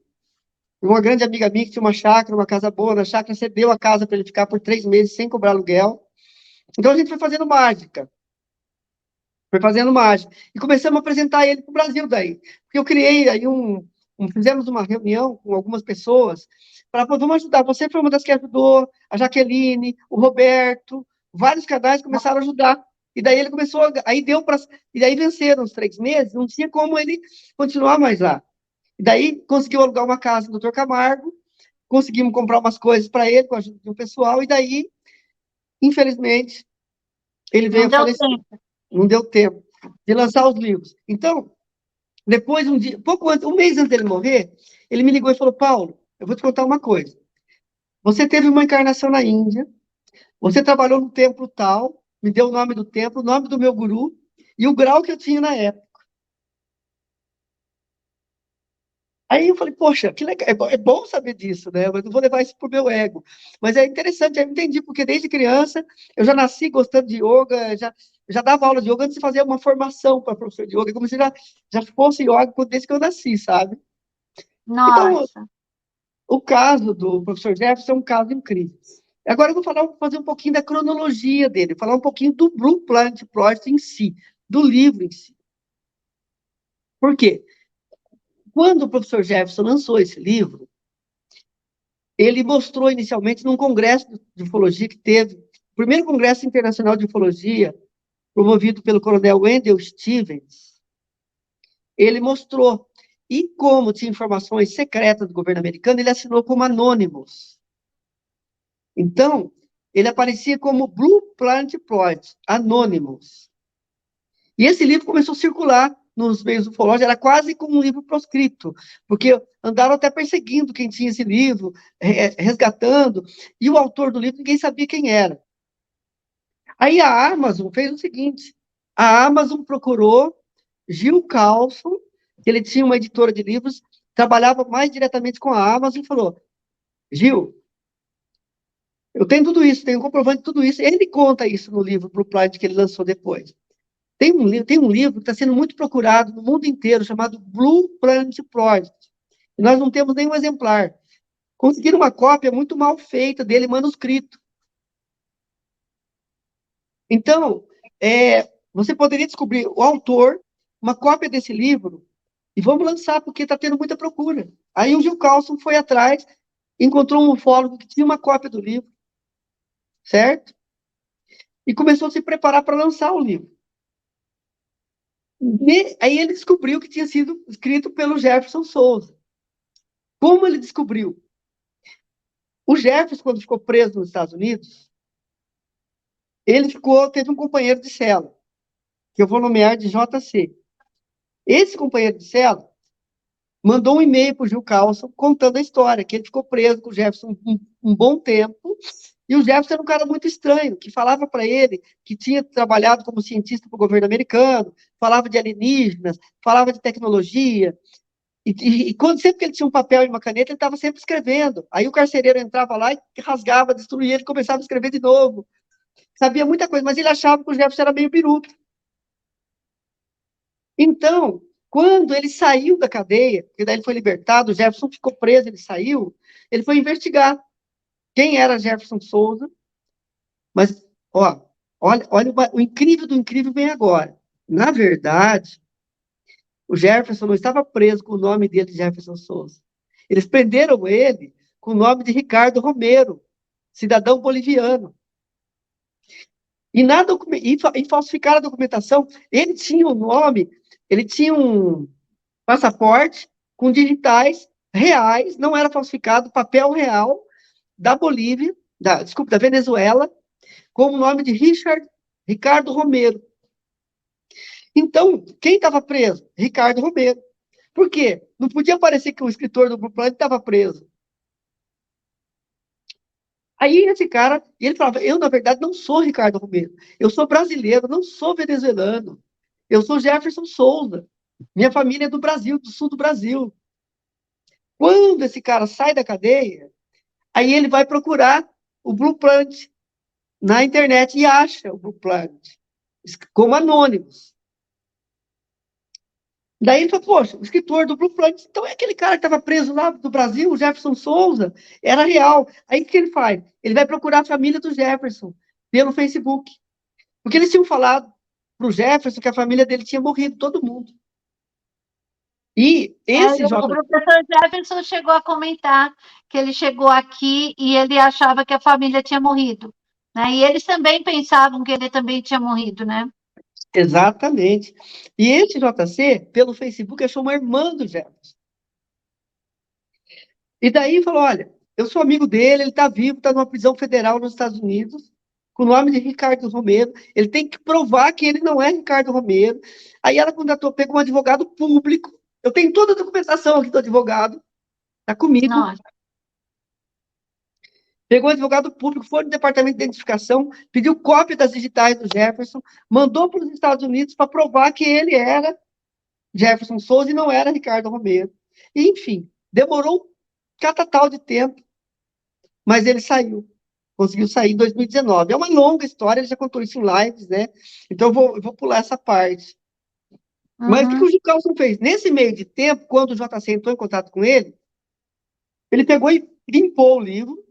Uma grande amiga minha que tinha uma chácara, uma casa boa na chácara, cedeu a casa para ele ficar por 3 meses sem cobrar aluguel. Então a gente foi fazendo mágica. Foi fazendo mágica. E começamos a apresentar ele para o Brasil daí. Porque eu criei aí fizemos uma reunião com algumas pessoas para vamos ajudar. Você foi uma das que ajudou, a Jaqueline, o Roberto, vários canais começaram a ajudar. E daí ele começou, aí deu para. E daí venceram os 3 meses, não tinha como ele continuar mais lá. E daí conseguiu alugar uma casa no Dr. Camargo, conseguimos comprar umas coisas para ele, com a ajuda do pessoal, e daí, infelizmente, ele veio Não a deu falecer. tempo. Não deu tempo de lançar os livros. Então, depois, um dia, pouco antes, um mês antes dele morrer, ele me ligou e falou: Paulo, eu vou te contar uma coisa. Você teve uma encarnação na Índia, você trabalhou no templo tal, me deu o nome do templo, o nome do meu guru e o grau que eu tinha na época. Aí eu falei, poxa, que legal, é bom saber disso, né? Mas não vou levar isso pro meu ego. Mas é interessante, aí eu entendi, porque desde criança eu já nasci gostando de yoga, já dava aula de yoga antes de fazer uma formação para professor de yoga, como se já fosse yoga desde que eu nasci, sabe? Então, Nossa. o caso do professor Jefferson é um caso incrível. Agora eu vou fazer um pouquinho da cronologia dele, falar um pouquinho do Blue Planet Project em si, do livro em si. Por quê? Quando o professor Jefferson lançou esse livro, ele mostrou inicialmente num congresso de ufologia que teve, o primeiro congresso internacional de ufologia, promovido pelo coronel Wendell Stevens, ele mostrou. E como tinha informações secretas do governo americano, ele assinou como Anonymous. Então, ele aparecia como Blue Planet Project, Anonymous. E esse livro começou a circular nos meios ufológicos, era quase como um livro proscrito, porque andaram até perseguindo quem tinha esse livro, resgatando, e o autor do livro ninguém sabia quem era. Aí a Amazon fez o seguinte, a Amazon procurou Gil Carlson, que ele tinha uma editora de livros, trabalhava mais diretamente com a Amazon, e falou, Gil, eu tenho tudo isso, tenho um comprovante de tudo isso. Ele conta isso no livro Blue Planet que ele lançou depois. Tem um livro que está sendo muito procurado no mundo inteiro, chamado Blue Planet Project. E nós não temos nenhum exemplar. Conseguiram uma cópia muito mal feita dele, manuscrito. Então, você poderia descobrir o autor, uma cópia desse livro, e vamos lançar, porque está tendo muita procura. Aí o Gil Carlson foi atrás, encontrou um ufólogo que tinha uma cópia do livro, certo? E começou a se preparar para lançar o livro. Aí ele descobriu que tinha sido escrito pelo Jefferson Souza. Como ele descobriu? O Jefferson, quando ficou preso nos Estados Unidos, teve um companheiro de cela, que eu vou nomear de JC. Esse companheiro de cela mandou um e-mail para o Gil Carlson contando a história, que ele ficou preso com o Jefferson um bom tempo, e o Jefferson era um cara muito estranho, que falava para ele que tinha trabalhado como cientista para o governo americano, falava de alienígenas, falava de tecnologia, sempre que ele tinha um papel e uma caneta, ele estava sempre escrevendo. Aí o carcereiro entrava lá e rasgava, destruía, ele começava a escrever de novo. Sabia muita coisa, mas ele achava que o Jefferson era meio biruta. Então, quando ele saiu da cadeia, porque daí ele foi libertado, o Jefferson ficou preso, ele saiu, ele foi investigar quem era Jefferson Souza, mas, olha o incrível do incrível vem agora. Na verdade, o Jefferson não estava preso com o nome dele, Jefferson Souza. Eles prenderam ele com o nome de Ricardo Romero, cidadão boliviano. E falsificaram a documentação. Ele tinha um nome, ele tinha um passaporte com digitais reais, não era falsificado, papel real da Bolívia, da Venezuela, com o nome de Ricardo Romero. Então, quem estava preso? Ricardo Romero. Por quê? Não podia parecer que o escritor do Grupo Planet estava preso. Aí esse cara, ele falava, eu na verdade não sou Ricardo Romero, eu sou brasileiro, não sou venezuelano, eu sou Jefferson Souza, minha família é do Brasil, do sul do Brasil. Quando esse cara sai da cadeia, aí ele vai procurar o Blue Planet na internet e acha o Blue Planet, como anônimos. Daí ele falou, poxa, o escritor do Blue Planet, então é aquele cara que estava preso lá do Brasil, o Jefferson Souza, era real. Aí o que ele faz? Ele vai procurar a família do Jefferson pelo Facebook. Porque eles tinham falado para o Jefferson que a família dele tinha morrido, todo mundo. E esse O professor Jefferson chegou a comentar que ele chegou aqui e ele achava que a família tinha morrido, né? E eles também pensavam que ele também tinha morrido, né? Exatamente. E esse JC, pelo Facebook, achou uma irmã do Jefferson. E daí falou, olha, eu sou amigo dele, ele está vivo, está numa prisão federal nos Estados Unidos, com o nome de Ricardo Romero, ele tem que provar que ele não é Ricardo Romero. Aí ela contratou, pegou um advogado público, eu tenho toda a documentação aqui do advogado, está comigo. Nossa. Pegou um advogado público, foi no departamento de identificação, pediu cópia das digitais do Jefferson, mandou para os Estados Unidos para provar que ele era Jefferson Souza e não era Ricardo Romero. E, enfim, demorou um catatal de tempo, mas ele saiu. Conseguiu sair em 2019. É uma longa história, ele já contou isso em lives, né? Então eu vou pular essa parte. Mas o que o Gil Carlson fez? Nesse meio de tempo, quando o JC entrou em contato com ele pegou e limpou o livro,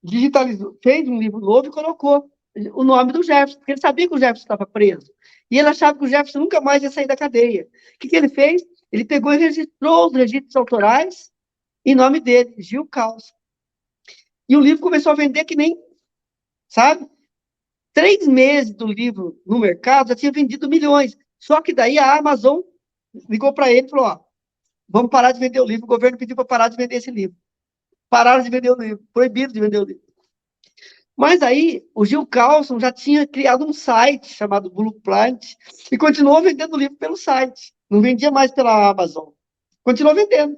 digitalizou, fez um livro novo e colocou o nome do Jefferson, porque ele sabia que o Jefferson estava preso. E ele achava que o Jefferson nunca mais ia sair da cadeia. O que ele fez? Ele pegou e registrou os registros autorais em nome dele, Gil Carlson. E o livro começou a vender que nem, sabe? 3 meses do livro no mercado já tinha vendido milhões. Só que daí a Amazon ligou para ele e falou, ó, vamos parar de vender o livro. O governo pediu para parar de vender esse livro. Pararam de vender o livro, proibido de vender o livro. Mas aí o Gil Carlson já tinha criado um site chamado Blue Plant e continuou vendendo o livro pelo site. Não vendia mais pela Amazon. Continuou vendendo.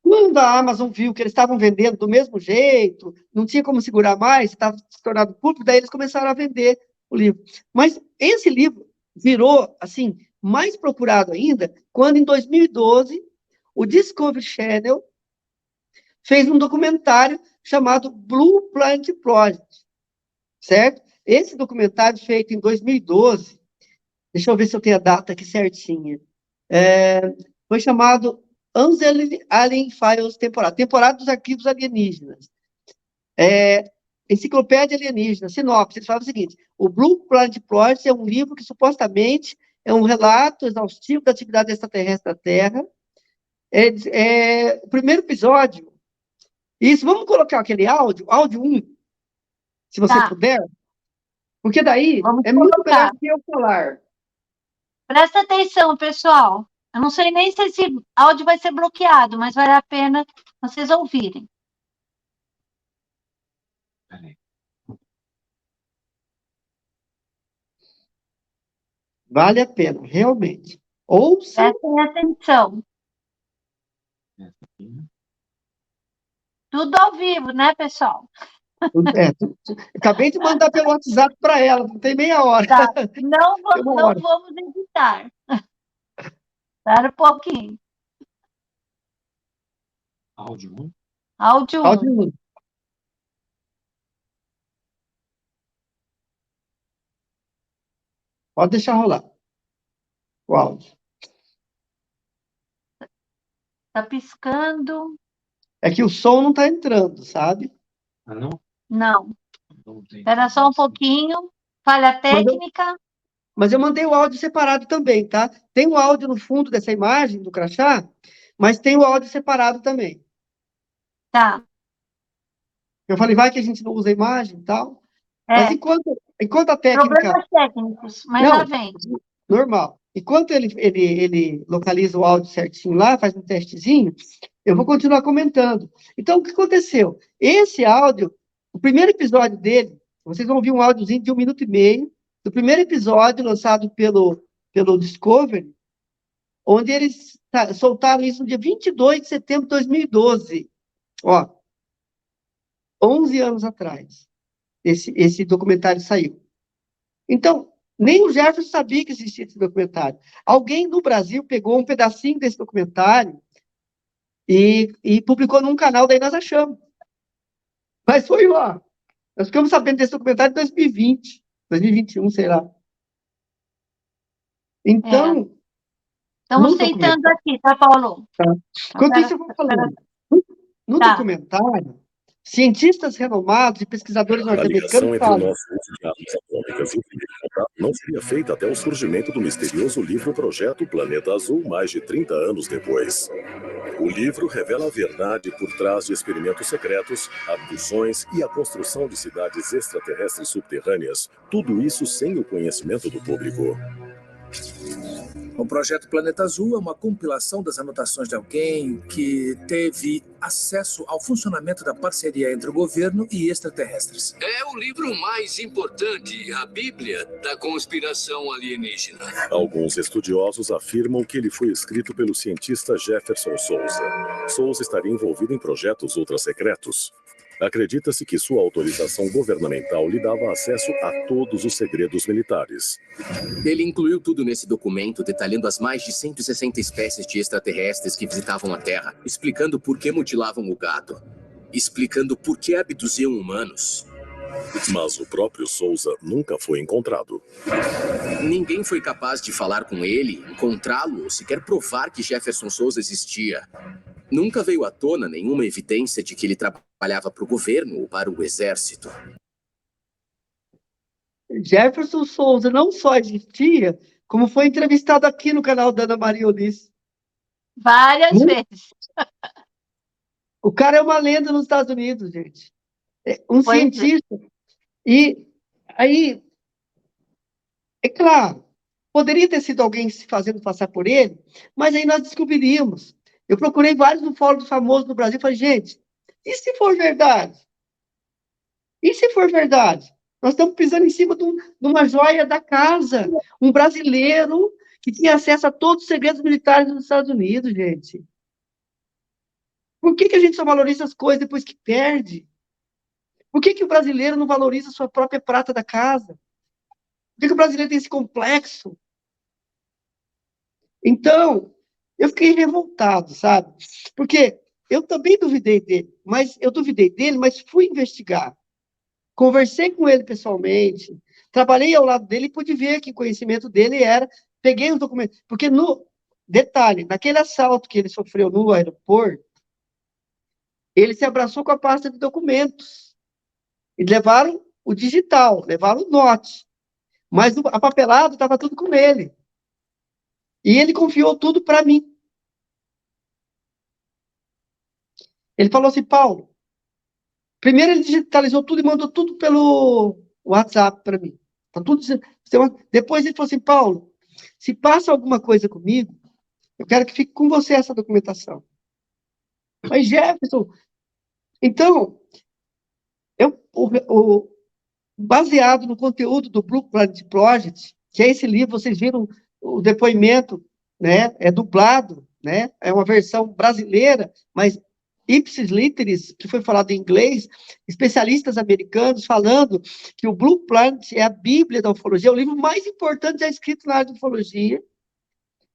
Quando a Amazon viu que eles estavam vendendo do mesmo jeito, não tinha como segurar mais, estava se tornando público, daí eles começaram a vender o livro. Mas esse livro virou, assim, mais procurado ainda, quando em 2012 o Discovery Channel fez um documentário chamado Blue Planet Project, certo? Esse documentário feito em 2012, deixa eu ver se eu tenho a data aqui certinha, foi chamado Unsealed Alien Files Temporada dos Arquivos Alienígenas. Enciclopédia Alienígena, sinopse. Ele falava o seguinte, o Blue Planet Project é um livro que supostamente é um relato exaustivo da atividade extraterrestre da Terra. O primeiro episódio, isso, vamos colocar aquele áudio 1, se você puder, porque daí Vamos é muito melhor colocar. do que eu falar. Presta atenção, pessoal. Eu não sei nem se esse áudio vai ser bloqueado, mas vale a pena vocês ouvirem. Vale a pena, realmente. Ouça. Prestem atenção. Tudo ao vivo, né, pessoal? Acabei de mandar pelo WhatsApp para ela, não tem meia hora. Tá. Não vamos editar. Espera um pouquinho. Áudio 1. Áudio 1. Pode deixar rolar o áudio. Tá piscando. É que o som não está entrando, sabe? Ah, não? Não. Espera só um pouquinho. Falha técnica. Mas eu mandei o áudio separado também, tá? Tem o áudio no fundo dessa imagem do crachá, mas tem o áudio separado também. Tá. Eu falei, vai que a gente não usa a imagem e tal. Mas enquanto a técnica... Problemas técnicos, mas não, já vem. Normal. Enquanto ele localiza o áudio certinho lá, faz um testezinho, eu vou continuar comentando. Então, o que aconteceu? Esse áudio, o primeiro episódio dele, vocês vão ouvir um áudiozinho de 1 minuto e meio, do primeiro episódio lançado pelo Discovery, onde eles soltaram isso no dia 22 de setembro de 2012. Ó, 11 anos atrás, esse documentário saiu. Então, nem o Jefferson sabia que existia esse documentário. Alguém no Brasil pegou um pedacinho desse documentário e publicou num canal, daí nós achamos. Mas foi lá. Nós ficamos sabendo desse documentário em 2020, 2021, sei lá. Então... Estamos tentando aqui, tá, Paulo? Tá. Enquanto isso, eu vou falando. No documentário, Cientistas renomados e pesquisadores A ligação norte-americanos entre o falam. nosso uso de armas atômicas e o primeiro contato não seria feita até o surgimento do misterioso livro Projeto Planeta Azul, mais de 30 anos depois. O livro revela a verdade por trás de experimentos secretos, abduções e a construção de cidades extraterrestres subterrâneas, tudo isso sem o conhecimento do público. O Projeto Planeta Azul é uma compilação das anotações de alguém que teve acesso ao funcionamento da parceria entre o governo e extraterrestres. É o livro mais importante, a Bíblia da conspiração alienígena. Alguns estudiosos afirmam que ele foi escrito pelo cientista Jefferson Souza. Souza estaria envolvido em projetos ultrasecretos. Acredita-se que sua autorização governamental lhe dava acesso a todos os segredos militares. Ele incluiu tudo nesse documento, detalhando as mais de 160 espécies de extraterrestres que visitavam a Terra, explicando por que mutilavam o gado, explicando por que abduziam humanos. Mas o próprio Souza nunca foi encontrado. Ninguém foi capaz de falar com ele, encontrá-lo ou sequer provar que Jefferson Souza existia. Nunca veio à tona nenhuma evidência de que ele trabalhava para o governo ou para o exército. Jefferson Souza não só existia, como foi entrevistado aqui no canal da Ana Maria Olis. Várias vezes. O cara é uma lenda nos Estados Unidos, gente. É um Pois é. cientista. E aí, é claro, poderia ter sido alguém se fazendo passar por ele, mas aí nós descobriríamos. Eu procurei vários no Fórum do Famoso no Brasil e falei, gente, e se for verdade? E se for verdade? Nós estamos pisando em cima de uma joia da casa, um brasileiro que tinha acesso a todos os segredos militares dos Estados Unidos, gente. Por que a gente só valoriza as coisas depois que perde? Por que o brasileiro não valoriza a sua própria prata da casa? Por que o brasileiro tem esse complexo? Então, eu fiquei revoltado, sabe? Porque eu também duvidei dele, mas fui investigar. Conversei com ele pessoalmente, trabalhei ao lado dele e pude ver que o conhecimento dele era... Peguei os documentos... Porque, detalhe, naquele assalto que ele sofreu no aeroporto, ele se abraçou com a pasta de documentos. E levaram o digital, levaram o note. Mas a papelada estava tudo com ele. E ele confiou tudo para mim. Ele falou assim, Paulo, primeiro ele digitalizou tudo e mandou tudo pelo WhatsApp para mim. Tá tudo... Depois ele falou assim, Paulo, se passa alguma coisa comigo, eu quero que fique com você essa documentação. Mas, Jefferson, então, baseado no conteúdo do Blue Planet Project, que é esse livro, vocês viram o depoimento, né, é dublado, né, é uma versão brasileira, mas ipsis literis, que foi falado em inglês, especialistas americanos falando que o Blue Planet é a Bíblia da ufologia, é o livro mais importante já escrito na área de ufologia,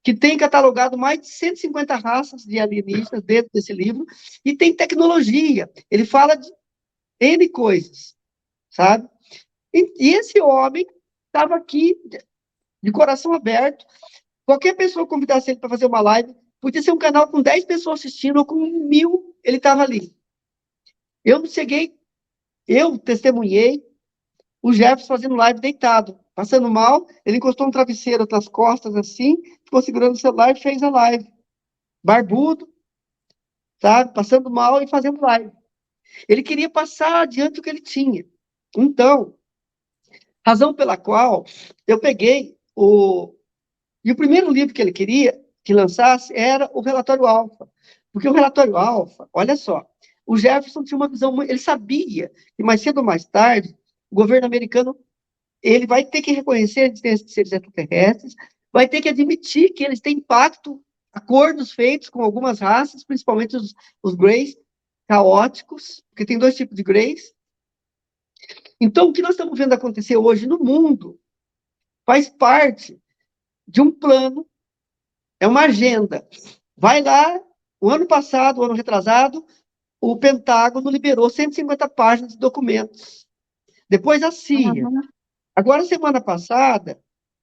que tem catalogado mais de 150 raças de alienígenas dentro desse livro, e tem tecnologia, ele fala de N coisas, sabe? E esse homem estava aqui, de coração aberto, qualquer pessoa que convidasse ele para fazer uma live, podia ser um canal com 10 pessoas assistindo, ou com 1000, ele estava ali. Eu testemunhei o Jefferson fazendo live deitado, passando mal, ele encostou um travesseiro nas costas, assim, ficou segurando o celular e fez a live. Barbudo, sabe? Passando mal e fazendo live. Ele queria passar adiante o que ele tinha. Então, razão pela qual eu peguei E o primeiro livro que ele queria que lançasse era o Relatório Alfa. Porque o Relatório Alfa, olha só, o Jefferson tinha uma visão, ele sabia que mais cedo ou mais tarde, o governo americano, ele vai ter que reconhecer a existência de seres extraterrestres, vai ter que admitir que eles têm impacto, acordos feitos com algumas raças, principalmente os greys, caóticos, porque tem 2 tipos de greys. Então, o que nós estamos vendo acontecer hoje no mundo faz parte de um plano, é uma agenda. Vai lá, o ano passado, o ano retrasado, o Pentágono liberou 150 páginas de documentos. Depois a CIA. Agora, semana passada,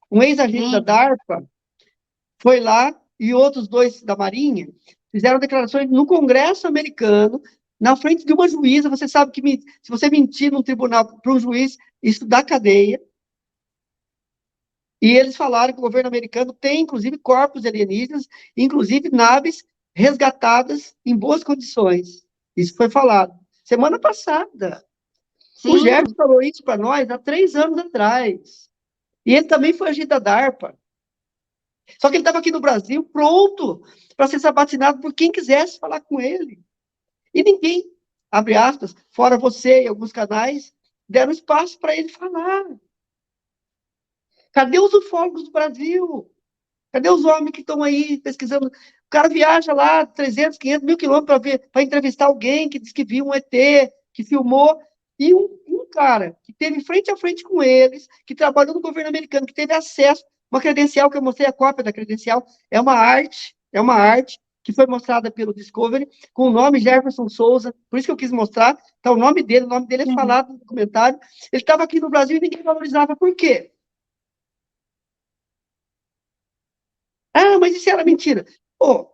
um ex-agente da DARPA foi lá e outros 2 da Marinha fizeram declarações no Congresso americano na frente de uma juíza. Você sabe que se você mentir num tribunal para um juiz, isso dá cadeia. E eles falaram que o governo americano tem, inclusive, corpos alienígenas, inclusive naves resgatadas em boas condições. Isso foi falado semana passada. Sim. O Jefferson falou isso para nós há 3 anos atrás. E ele também foi agente da DARPA. Só que ele estava aqui no Brasil, pronto para ser sabatinado por quem quisesse falar com ele. E ninguém, abre aspas, fora você e alguns canais, deram espaço para ele falar. Cadê os ufólogos do Brasil? Cadê os homens que estão aí pesquisando? O cara viaja lá 300, 500 mil quilômetros para entrevistar alguém que diz que viu um ET, que filmou, e um cara que teve frente a frente com eles, que trabalhou no governo americano, que teve acesso, uma credencial, que eu mostrei a cópia da credencial, é uma arte que foi mostrada pelo Discovery, com o nome Jefferson Souza, por isso que eu quis mostrar, tá o nome dele é falado no documentário. Ele estava aqui no Brasil e ninguém valorizava. Por quê? Ah, mas isso era mentira. Pô,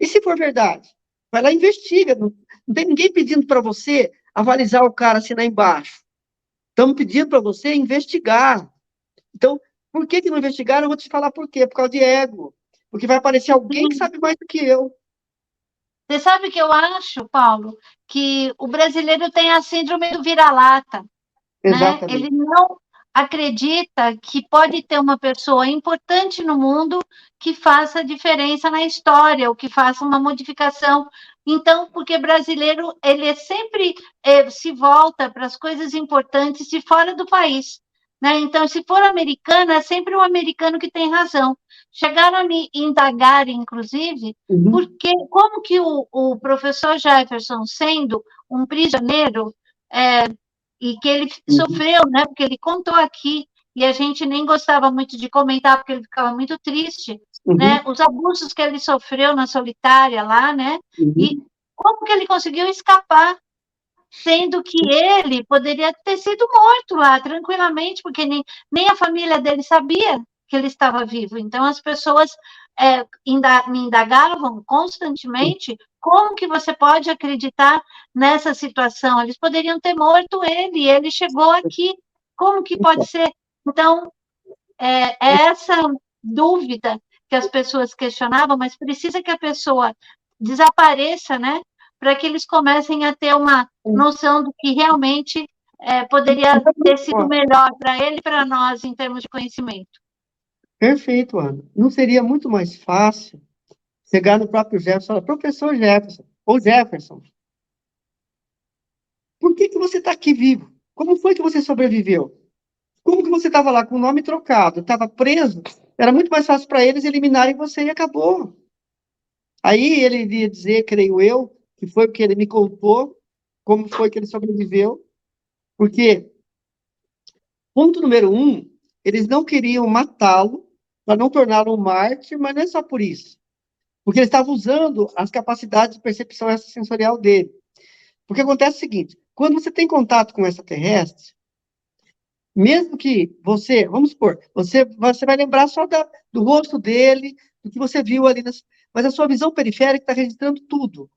e se for verdade? Vai lá e investiga. Não tem ninguém pedindo para você avalizar o cara, assinar embaixo. Estamos pedindo para você investigar. Então, por que não investigaram? Eu vou te falar por quê. Por causa de ego. Porque vai aparecer alguém que sabe mais do que eu. Você sabe que eu acho, Paulo, que o brasileiro tem a síndrome do vira-lata. Né? Ele não acredita que pode ter uma pessoa importante no mundo que faça diferença na história, ou que faça uma modificação. Então, porque brasileiro, ele sempre se volta para as coisas importantes de fora do país. Né? Então, se for americano, é sempre o americano que tem razão. Chegaram a me indagar, inclusive, porque como que o professor Jefferson, sendo um prisioneiro, e que ele sofreu, né? Porque ele contou aqui, e a gente nem gostava muito de comentar, porque ele ficava muito triste, né? Os abusos que ele sofreu na solitária lá, né? E como que ele conseguiu escapar, sendo que ele poderia ter sido morto lá, tranquilamente, porque nem a família dele sabia que ele estava vivo. Então, as pessoas me indagavam constantemente como que você pode acreditar nessa situação. Eles poderiam ter morto ele, e ele chegou aqui. Como que pode ser? Então, é essa dúvida que as pessoas questionavam, mas precisa que a pessoa desapareça, né? Para que eles comecem a ter uma noção do que realmente poderia ter sido melhor para ele e para nós em termos de conhecimento. Perfeito, Ana. Não seria muito mais fácil chegar no próprio Jefferson e falar, professor Jefferson, ou Jefferson, por que você está aqui vivo? Como foi que você sobreviveu? Como que você estava lá com o nome trocado? Estava preso? Era muito mais fácil para eles eliminarem você e acabou. Aí ele iria dizer, creio eu, que foi porque ele me contou como foi que ele sobreviveu. Porque, ponto número 1, eles não queriam matá-lo para não torná-lo um mártir, mas não é só por isso. Porque ele estava usando as capacidades de percepção extrasensorial dele. Porque acontece o seguinte, quando você tem contato com extraterrestre, mesmo que você, vamos supor, você vai lembrar só do rosto dele, do que você viu ali, mas a sua visão periférica está registrando tudo.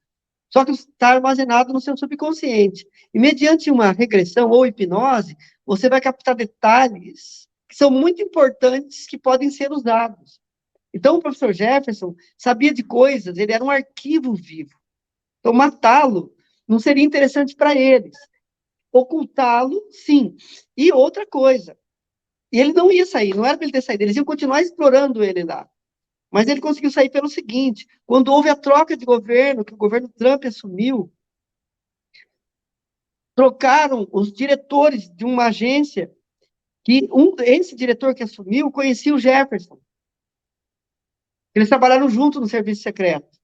Só que está armazenado no seu subconsciente. E mediante uma regressão ou hipnose, você vai captar detalhes que são muito importantes que podem ser usados. Então, o professor Jefferson sabia de coisas, ele era um arquivo vivo. Então, matá-lo não seria interessante para eles. Ocultá-lo, sim. E outra coisa, ele não ia sair, não era para ele ter saído, eles iam continuar explorando ele lá. Mas ele conseguiu sair pelo seguinte, quando houve a troca de governo, que o governo Trump assumiu, trocaram os diretores de uma agência, que esse diretor que assumiu conhecia o Jefferson. Eles trabalharam juntos no serviço secreto.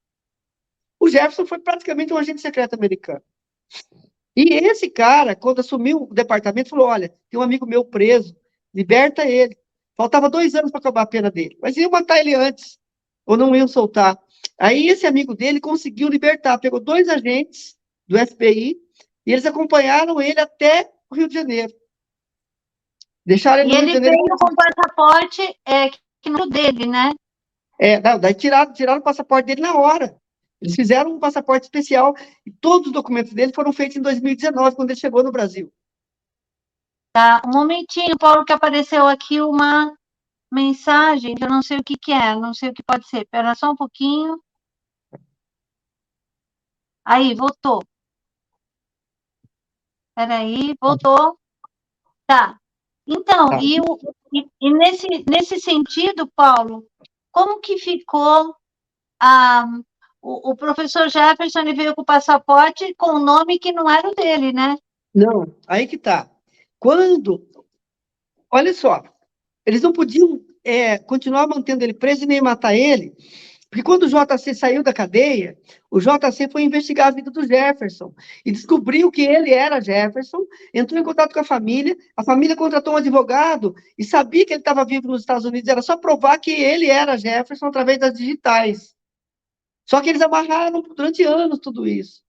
O Jefferson foi praticamente um agente secreto americano. E esse cara, quando assumiu o departamento, falou, olha, tem um amigo meu preso, liberta ele. Faltava 2 anos para acabar a pena dele. Mas iam matar ele antes, ou não iam soltar. Aí esse amigo dele conseguiu libertar, pegou 2 agentes do FBI, e eles acompanharam ele até o Rio de Janeiro. Deixaram ele no Rio de Janeiro. E ele veio com o passaporte que não é dele, né? Daí tiraram o passaporte dele na hora. Eles fizeram um passaporte especial e todos os documentos dele foram feitos em 2019, quando ele chegou no Brasil. Tá, um momentinho, Paulo, que apareceu aqui uma mensagem, que eu não sei o que é, não sei o que pode ser. Espera só um pouquinho. Aí, voltou. Espera aí, voltou. Tá. Então, Tá. e nesse sentido, Paulo, como que ficou o professor Jefferson, ele veio com o passaporte com o nome que não era o dele, né? Não, aí que tá. Olha só, eles não podiam continuar mantendo ele preso e nem matar ele, porque quando o JC saiu da cadeia, o JC foi investigar a vida do Jefferson e descobriu que ele era Jefferson, entrou em contato com a família contratou um advogado e sabia que ele estava vivo nos Estados Unidos, era só provar que ele era Jefferson através das digitais. Só que eles amarraram durante anos tudo isso.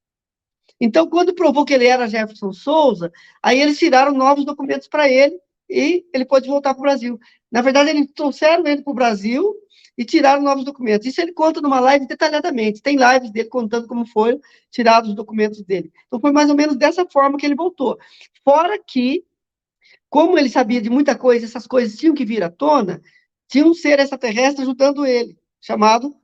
Então, quando provou que ele era Jefferson Souza, aí eles tiraram novos documentos para ele e ele pôde voltar para o Brasil. Na verdade, eles trouxeram ele para o Brasil e tiraram novos documentos. Isso ele conta numa live detalhadamente. Tem lives dele contando como foram tirados os documentos dele. Então, foi mais ou menos dessa forma que ele voltou. Fora que, como ele sabia de muita coisa, essas coisas tinham que vir à tona, tinha um ser extraterrestre ajudando ele, chamado...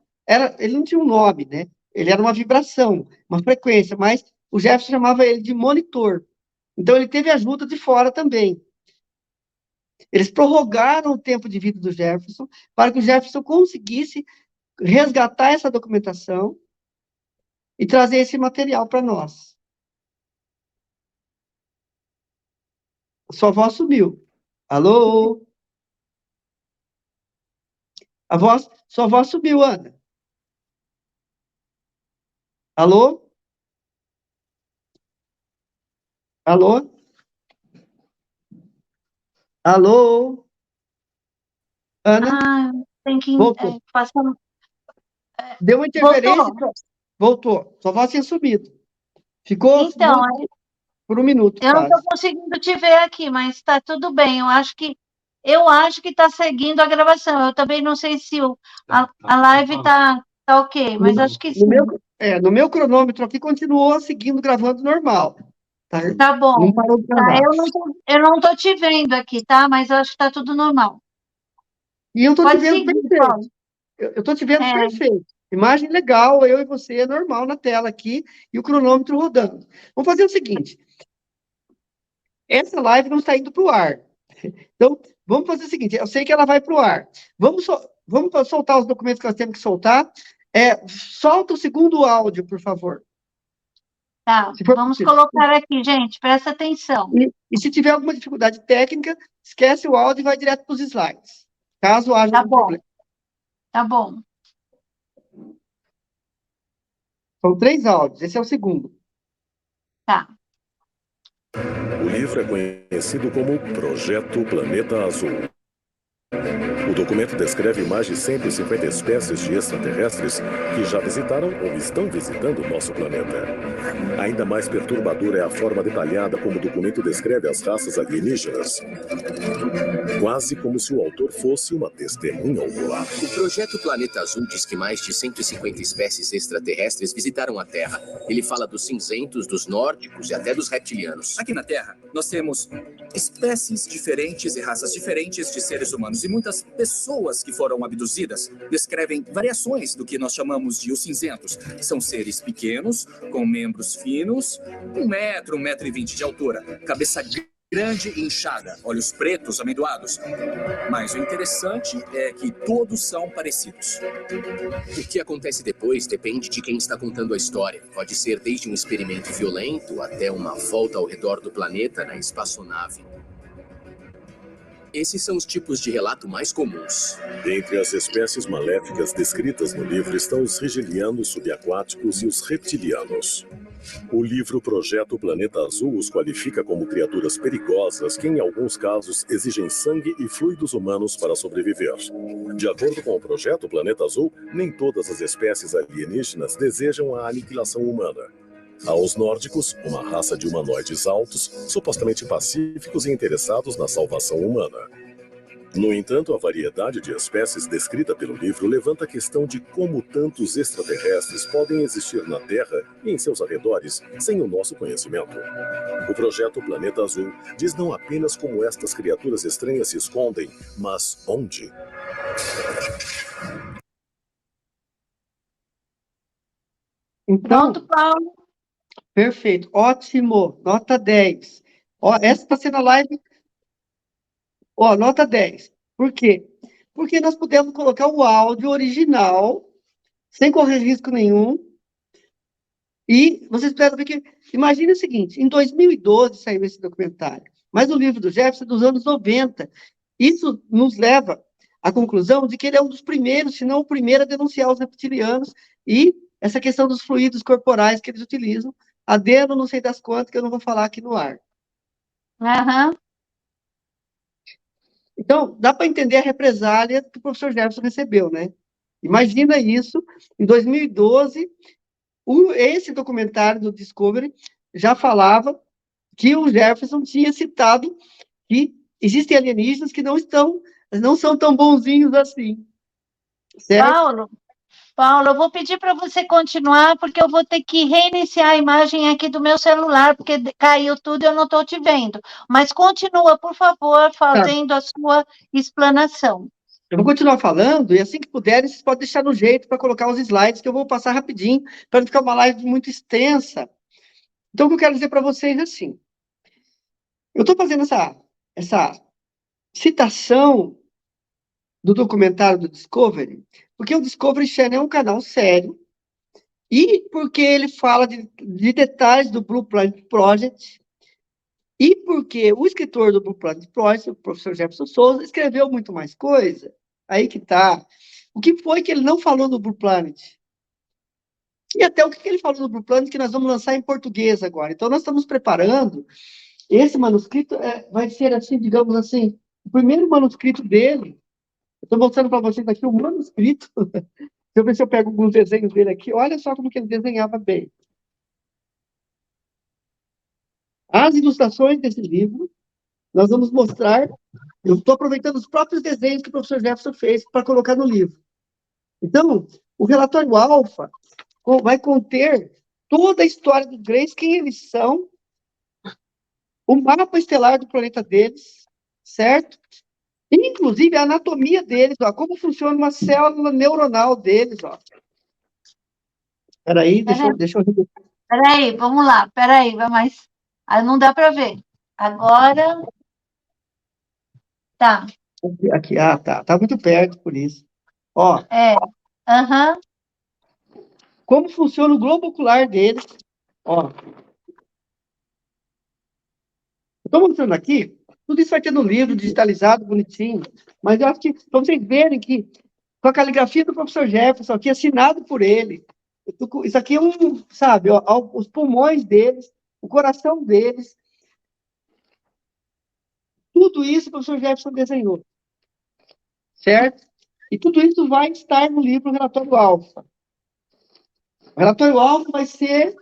ele não tinha um nome, né? Ele era uma vibração, uma frequência, mas o Jefferson chamava ele de monitor. Então, ele teve ajuda de fora também. Eles prorrogaram o tempo de vida do Jefferson para que o Jefferson conseguisse resgatar essa documentação e trazer esse material para nós. Sua voz sumiu. Alô? Sua voz sumiu, Ana. Alô? Alô? Alô? Ana? Tem que Voltou. passar. Deu uma interferência. Voltou. Sua voz tinha sumido. Ficou Então, por 1 minuto, eu não quase. estou conseguindo te ver aqui, mas está tudo bem. Eu acho que está seguindo a gravação. Eu também não sei se a live está ok, mas acho que sim. No meu cronômetro aqui continuou seguindo gravando normal. Tá bom. Não parou de gravar. Eu não estou te vendo aqui, tá? Mas eu acho que está tudo normal. E eu estou te Pode vendo seguir, perfeito. Paulo. Eu estou te vendo perfeito. Imagem legal, eu e você, normal na tela aqui, e o cronômetro rodando. Vamos fazer o seguinte. Essa live não está indo para o ar. Então, vamos fazer o seguinte, eu sei que ela vai para o ar. Vamos soltar os documentos que nós temos que soltar. Solta o segundo áudio, por favor. Tá, vamos colocar aqui, gente, presta atenção. E se tiver alguma dificuldade técnica, esquece o áudio e vai direto para os slides, caso haja algum problema. Tá bom. São 3 áudios, esse é o segundo. Tá. O livro é conhecido como Projeto Planeta Azul. O documento descreve mais de 150 espécies de extraterrestres que já visitaram ou estão visitando o nosso planeta. Ainda mais perturbadora é a forma detalhada como o documento descreve as raças alienígenas. Quase como se o autor fosse uma testemunha ocular. O Projeto Planeta Azul diz que mais de 150 espécies extraterrestres visitaram a Terra. Ele fala dos cinzentos, dos nórdicos e até dos reptilianos. Aqui na Terra, nós temos espécies diferentes e raças diferentes de seres humanos. E muitas pessoas que foram abduzidas descrevem variações do que nós chamamos de os cinzentos. São seres pequenos, com membros finos, 1 metro, 1,20 m de altura, cabeça grande e inchada, olhos pretos, amendoados. Mas o interessante é que todos são parecidos. O que acontece depois depende de quem está contando a história. Pode ser desde um experimento violento até uma volta ao redor do planeta na espaçonave. Esses são os tipos de relato mais comuns. Entre as espécies maléficas descritas no livro estão os rigelianos subaquáticos e os reptilianos. O livro Projeto Planeta Azul os qualifica como criaturas perigosas que, em alguns casos, exigem sangue e fluidos humanos para sobreviver. De acordo com o Projeto Planeta Azul, nem todas as espécies alienígenas desejam a aniquilação humana. Há os nórdicos, uma raça de humanoides altos, supostamente pacíficos e interessados na salvação humana. No entanto, a variedade de espécies descrita pelo livro levanta a questão de como tantos extraterrestres podem existir na Terra e em seus arredores sem o nosso conhecimento. O projeto Planeta Azul diz não apenas como estas criaturas estranhas se escondem, mas onde. Então, Pronto, Paulo. perfeito, ótimo, nota 10. Ó, essa está sendo a live, ó, nota 10. Por quê? Porque nós pudemos colocar o áudio original, sem correr risco nenhum, e vocês puderam ver que, imagine o seguinte, em 2012 saiu esse documentário, mas o livro do Jefferson é dos anos 90. Isso nos leva à conclusão de que ele é um dos primeiros, se não o primeiro, a denunciar os reptilianos e essa questão dos fluidos corporais que eles utilizam, adendo não sei das quantas, que eu não vou falar aqui no ar. Aham. Então, dá para entender a represália que o professor Jefferson recebeu, né? Imagina isso, em 2012, esse documentário do Discovery já falava que o Jefferson tinha citado que existem alienígenas que não são tão bonzinhos assim, certo? Paulo, eu vou pedir para você continuar, porque eu vou ter que reiniciar a imagem aqui do meu celular, porque caiu tudo e eu não estou te vendo. Mas continua, por favor, Tá. fazendo a sua explanação. Eu vou continuar falando, e assim que puderem, vocês podem deixar no jeito para colocar os slides, que eu vou passar rapidinho, para não ficar uma live muito extensa. Então, o que eu quero dizer para vocês é assim, eu estou fazendo essa citação do documentário do Discovery, porque o Discovery Channel é um canal sério, e porque ele fala de detalhes do Blue Planet Project, e porque o escritor do Blue Planet Project, o professor Jefferson Souza, escreveu muito mais coisa. Aí que tá. O que foi que ele não falou no Blue Planet? E até o que ele falou no Blue Planet que nós vamos lançar em português agora. Então, nós estamos preparando. Esse manuscrito vai ser, assim, digamos assim, o primeiro manuscrito dele. Eu estou mostrando para vocês aqui o manuscrito. Deixa eu ver se eu pego alguns desenhos dele aqui. Olha só como que ele desenhava bem. As ilustrações desse livro, nós vamos mostrar. Eu estou aproveitando os próprios desenhos que o professor Jefferson fez para colocar no livro. Então, o relatório alfa vai conter toda a história dos Greys, quem eles são, o mapa estelar do planeta deles, certo? E, inclusive, a anatomia deles, ó, como funciona uma célula neuronal deles, ó. Peraí, deixa eu... Peraí, vamos lá, mas não dá para ver. Agora, tá. Aqui, tá muito perto, por isso. Ó, Aham. como funciona o globo ocular deles, ó. Eu estou mostrando aqui, tudo isso vai ter no livro, digitalizado, bonitinho, mas eu acho que, para vocês verem que, com a caligrafia do professor Jefferson, aqui, assinado por ele, isso aqui é sabe, ó, os pulmões deles, o coração deles, tudo isso o professor Jefferson desenhou, certo? E tudo isso vai estar no livro Relatório Alfa. O Relatório Alfa vai ser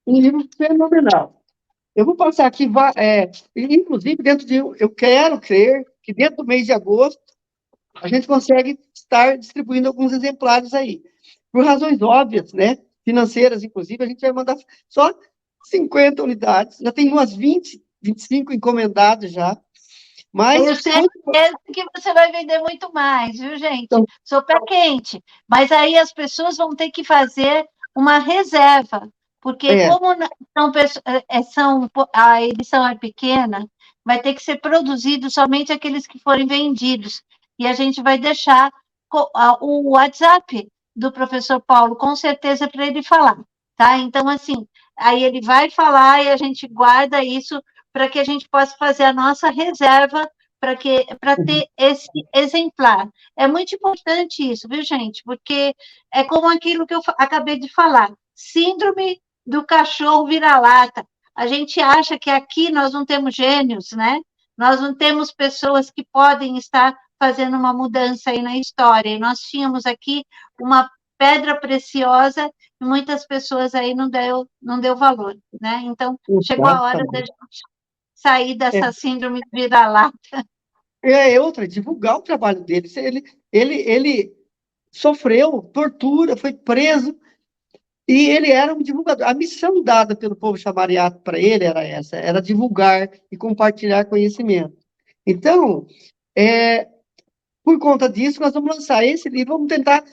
um livro fenomenal. Eu vou passar aqui, inclusive, eu quero crer que dentro do mês de agosto, a gente consegue estar distribuindo alguns exemplares aí. Por razões óbvias, né? Financeiras, inclusive, a gente vai mandar só 50 unidades. Já tem umas 20, 25 encomendadas já. Mas Eu tenho certeza que você vai vender muito mais, viu, gente? Então, sou pé quente. Mas aí as pessoas vão ter que fazer uma reserva, porque como a edição é pequena, vai ter que ser produzido somente aqueles que forem vendidos. E a gente vai deixar o WhatsApp do professor Paulo, com certeza, para ele falar, tá? Então, assim, aí ele vai falar e a gente guarda isso para que a gente possa fazer a nossa reserva para ter esse exemplar. É muito importante isso, viu, gente? Porque é como aquilo que eu acabei de falar, síndrome do cachorro vira-lata. A gente acha que aqui nós não temos gênios, né? Nós não temos pessoas que podem estar fazendo uma mudança aí na história. E nós tínhamos aqui uma pedra preciosa e muitas pessoas aí não deu valor, né? Então, chegou a hora da gente sair dessa síndrome de vira-lata. outra, divulgar o trabalho dele. Ele sofreu tortura, foi preso, e ele era um divulgador. A missão dada pelo povo chamariado para ele era essa, era divulgar e compartilhar conhecimento. Então, por conta disso, nós vamos lançar esse livro, vamos tentar...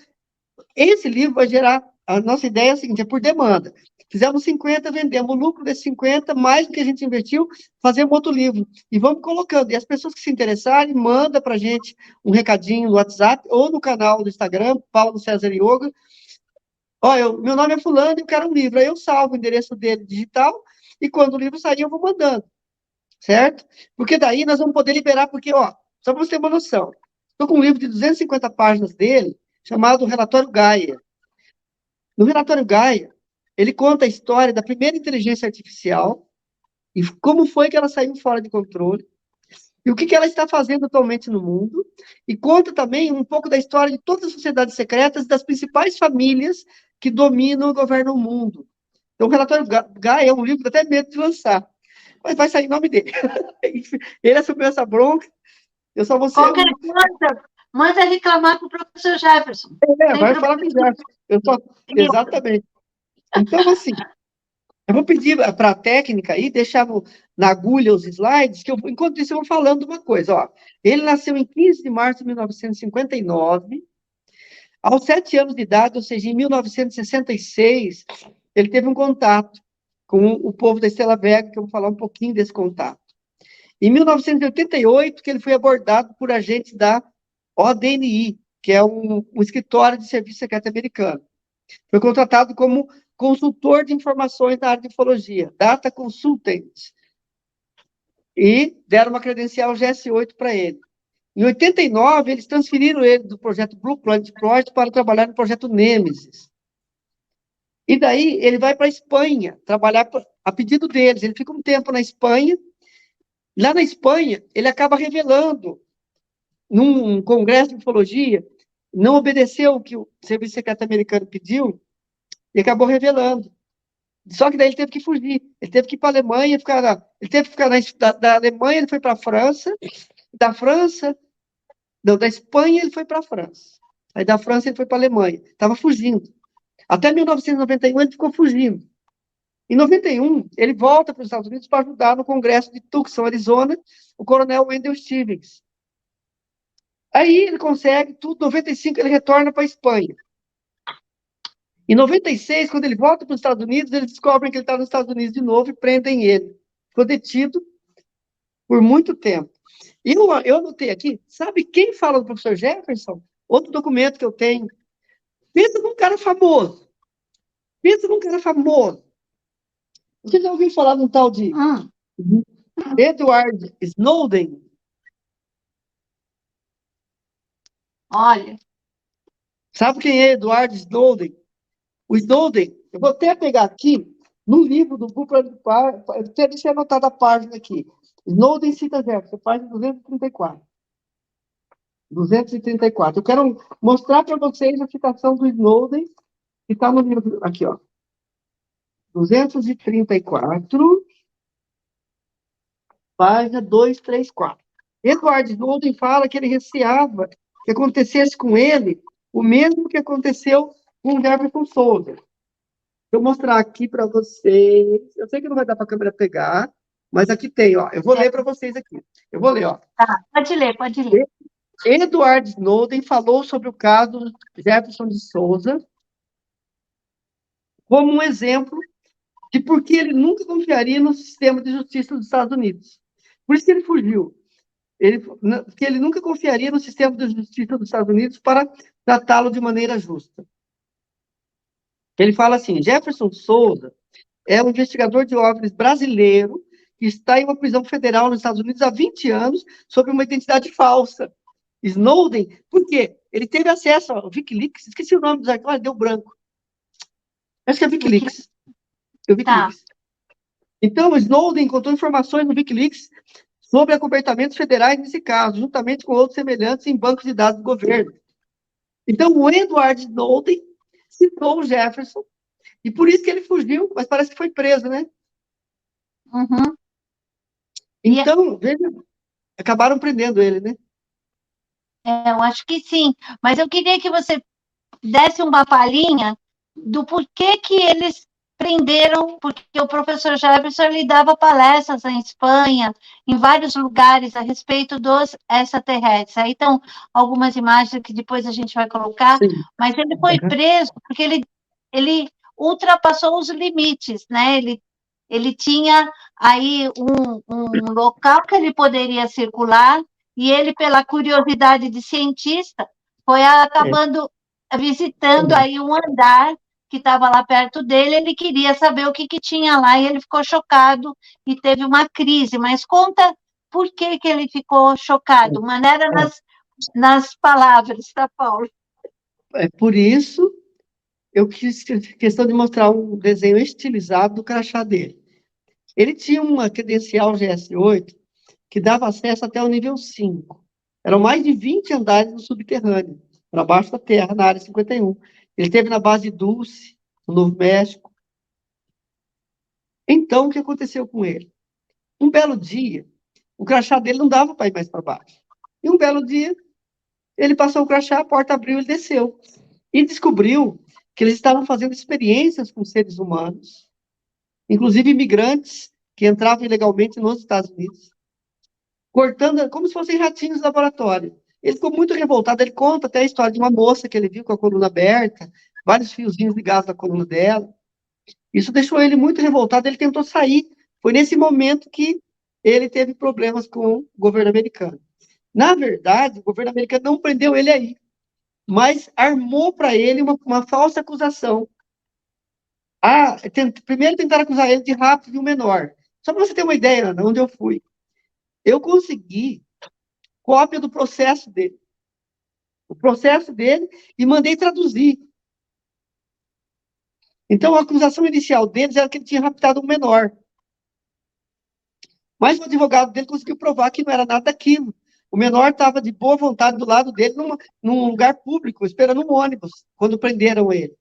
Esse livro vai gerar... A nossa ideia é a seguinte, é por demanda. Fizemos 50, vendemos o lucro desses 50, mais do que a gente investiu, fazemos outro livro. E vamos colocando. E as pessoas que se interessarem, mandam para a gente um recadinho no WhatsApp ou no canal do Instagram, Paulo César Yoga. Olha, meu nome é fulano e eu quero um livro. Aí eu salvo o endereço dele digital e quando o livro sair eu vou mandando. Certo? Porque daí nós vamos poder liberar, porque, ó, só para você ter uma noção, estou com um livro de 250 páginas dele, chamado Relatório Gaia. No Relatório Gaia, ele conta a história da primeira inteligência artificial e como foi que ela saiu fora de controle, e o que ela está fazendo atualmente no mundo, e conta também um pouco da história de todas as sociedades secretas e das principais famílias que dominam e governam o mundo. Então, o Relatório Gaia é um livro que dá até medo de lançar, mas vai sair em nome dele. Ele assumiu essa bronca, eu só vou ser... Qualquer coisa, manda reclamar com o professor Jefferson. Vai falar com o Jefferson. Exatamente. Então, assim, eu vou pedir para a técnica aí, deixar na agulha os slides, que enquanto isso eu vou falando uma coisa. Ó. Ele nasceu em 15 de março de 1959, aos 7 anos de idade, ou seja, em 1966, ele teve um contato com o povo da Estrela Vega, que eu vou falar um pouquinho desse contato. Em 1988, que ele foi abordado por agentes da ODNI, que é um escritório de serviço secreto americano. Foi contratado como consultor de informações na área de ufologia, Data Consultant, e deram uma credencial GS8 para ele. Em 89, eles transferiram ele do projeto Blue Planet Project para trabalhar no projeto Nemesis. E daí ele vai para a Espanha, trabalhar a pedido deles. Ele fica um tempo na Espanha. Lá na Espanha, ele acaba revelando, num congresso de ufologia, não obedeceu o que o Serviço Secreto Americano pediu, e acabou revelando. Só que daí ele teve que fugir. Ele teve que ir para a Alemanha, ele teve que ficar da Alemanha, ele foi para a França, da França, não, da Espanha ele foi para a França. Aí da França ele foi para a Alemanha. Estava fugindo. Até 1991 ele ficou fugindo. Em 91, ele volta para os Estados Unidos para ajudar no Congresso de Tucson, Arizona, o coronel Wendell Stevens. Aí ele consegue tudo, em 95 ele retorna para a Espanha. Em 96, quando ele volta para os Estados Unidos, eles descobrem que ele está nos Estados Unidos de novo e prendem ele. Ficou detido por muito tempo. E eu anotei aqui, sabe quem fala do professor Jefferson? Outro documento que eu tenho. Pensa num cara famoso. Você já ouviu falar de um tal de Edward Snowden? Olha. Sabe quem é Edward Snowden? O Snowden, eu vou até pegar aqui, no livro do Bupra, eu até deixei anotada a página aqui. Snowden cita Jefferson, página 234. 234. Eu quero mostrar para vocês a citação do Snowden, que está no livro, aqui, ó. 234, página 234. Edward Snowden fala que ele receava que acontecesse com ele o mesmo que aconteceu com o Jefferson Souza. Vou mostrar aqui para vocês. Eu sei que não vai dar para a câmera pegar, mas aqui tem, ó. Eu vou ler para vocês aqui. Eu vou ler, ó. Tá, pode ler. Edward Snowden falou sobre o caso Jefferson de Souza como um exemplo de por que ele nunca confiaria no sistema de justiça dos Estados Unidos. Por isso que ele fugiu. Porque ele nunca confiaria no sistema de justiça dos Estados Unidos para tratá-lo de maneira justa. Ele fala assim, Jefferson Souza é um investigador de OVNIs brasileiro que está em uma prisão federal nos Estados Unidos há 20 anos sob uma identidade falsa. Snowden, por quê? Ele teve acesso ao Wikileaks, esqueci o nome dos arquivos, deu branco. Acho que é Wikileaks. Wikileaks. Tá. Então, Snowden encontrou informações no Wikileaks sobre acobertamentos federais nesse caso, juntamente com outros semelhantes em bancos de dados do governo. Então, o Edward Snowden citou o Jefferson, e por isso que ele fugiu, mas parece que foi preso, né? Uhum. Então, veja, acabaram prendendo ele, né? Eu acho que sim, mas eu queria que você desse uma palhinha do porquê que eles prenderam, porque o professor Jefferson ele dava palestras na Espanha, em vários lugares, a respeito dos extraterrestres. Aí estão algumas imagens que depois a gente vai colocar, Sim. mas ele foi preso porque ele ultrapassou os limites, né? Ele tinha aí um local que ele poderia circular, e ele, pela curiosidade de cientista, foi acabando visitando aí um andar que estava lá perto dele, ele queria saber o que tinha lá, e ele ficou chocado e teve uma crise. Mas conta por que ele ficou chocado, maneira nas palavras, tá, Paulo? Por isso, eu quis questão de mostrar um desenho estilizado do crachá dele. Ele tinha uma credencial GS8 que dava acesso até o nível 5. Eram mais de 20 andares no subterrâneo, para baixo da terra, na área 51. Ele esteve na base de Dulce, no Novo México. Então, o que aconteceu com ele? Um belo dia, o crachá dele não dava para ir mais para baixo. E um belo dia, ele passou o crachá, a porta abriu, ele desceu. E descobriu que eles estavam fazendo experiências com seres humanos, inclusive imigrantes que entravam ilegalmente nos Estados Unidos, cortando como se fossem ratinhos de laboratório. Ele ficou muito revoltado, ele conta até a história de uma moça que ele viu com a coluna aberta, vários fiozinhos ligados na coluna dela. Isso deixou ele muito revoltado, ele tentou sair. Foi nesse momento que ele teve problemas com o governo americano. Na verdade, o governo americano não prendeu ele aí, mas armou para ele uma falsa acusação. Primeiro tentaram acusar ele de rapto de um menor. Só para você ter uma ideia, Ana, onde eu fui. Eu consegui cópia do processo dele. O processo dele, e mandei traduzir. Então, a acusação inicial deles era que ele tinha raptado um menor. Mas o advogado dele conseguiu provar que não era nada daquilo. O menor estava de boa vontade do lado dele, num lugar público, esperando um ônibus, quando prenderam ele.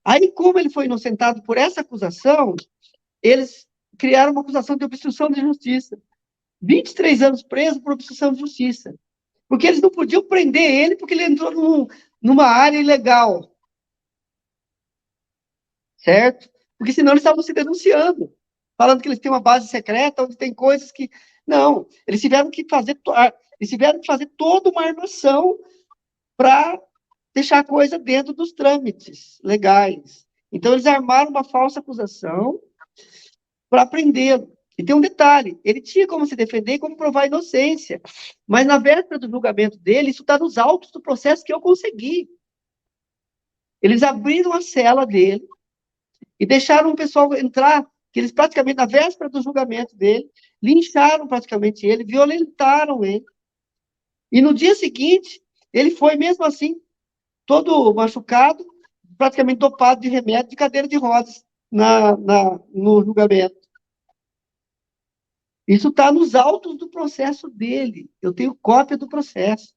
Aí, como ele foi inocentado por essa acusação, eles criaram uma acusação de obstrução de justiça. 23 anos preso por obstrução de justiça. Porque eles não podiam prender ele porque ele entrou numa área ilegal. Certo? Porque senão eles estavam se denunciando, falando que eles têm uma base secreta, onde tem coisas que... Não, eles tiveram que fazer toda uma armação para deixar a coisa dentro dos trâmites legais. Então, eles armaram uma falsa acusação para prendê-lo. E tem um detalhe, ele tinha como se defender e como provar a inocência, mas na véspera do julgamento dele, isso está nos autos do processo que eu consegui. Eles abriram a cela dele e deixaram o pessoal entrar, que eles praticamente, na véspera do julgamento dele, lincharam praticamente ele, violentaram ele. E no dia seguinte, ele foi mesmo assim, todo machucado, praticamente dopado de remédio, de cadeira de rodas no julgamento. Isso está nos autos do processo dele. Eu tenho cópia do processo.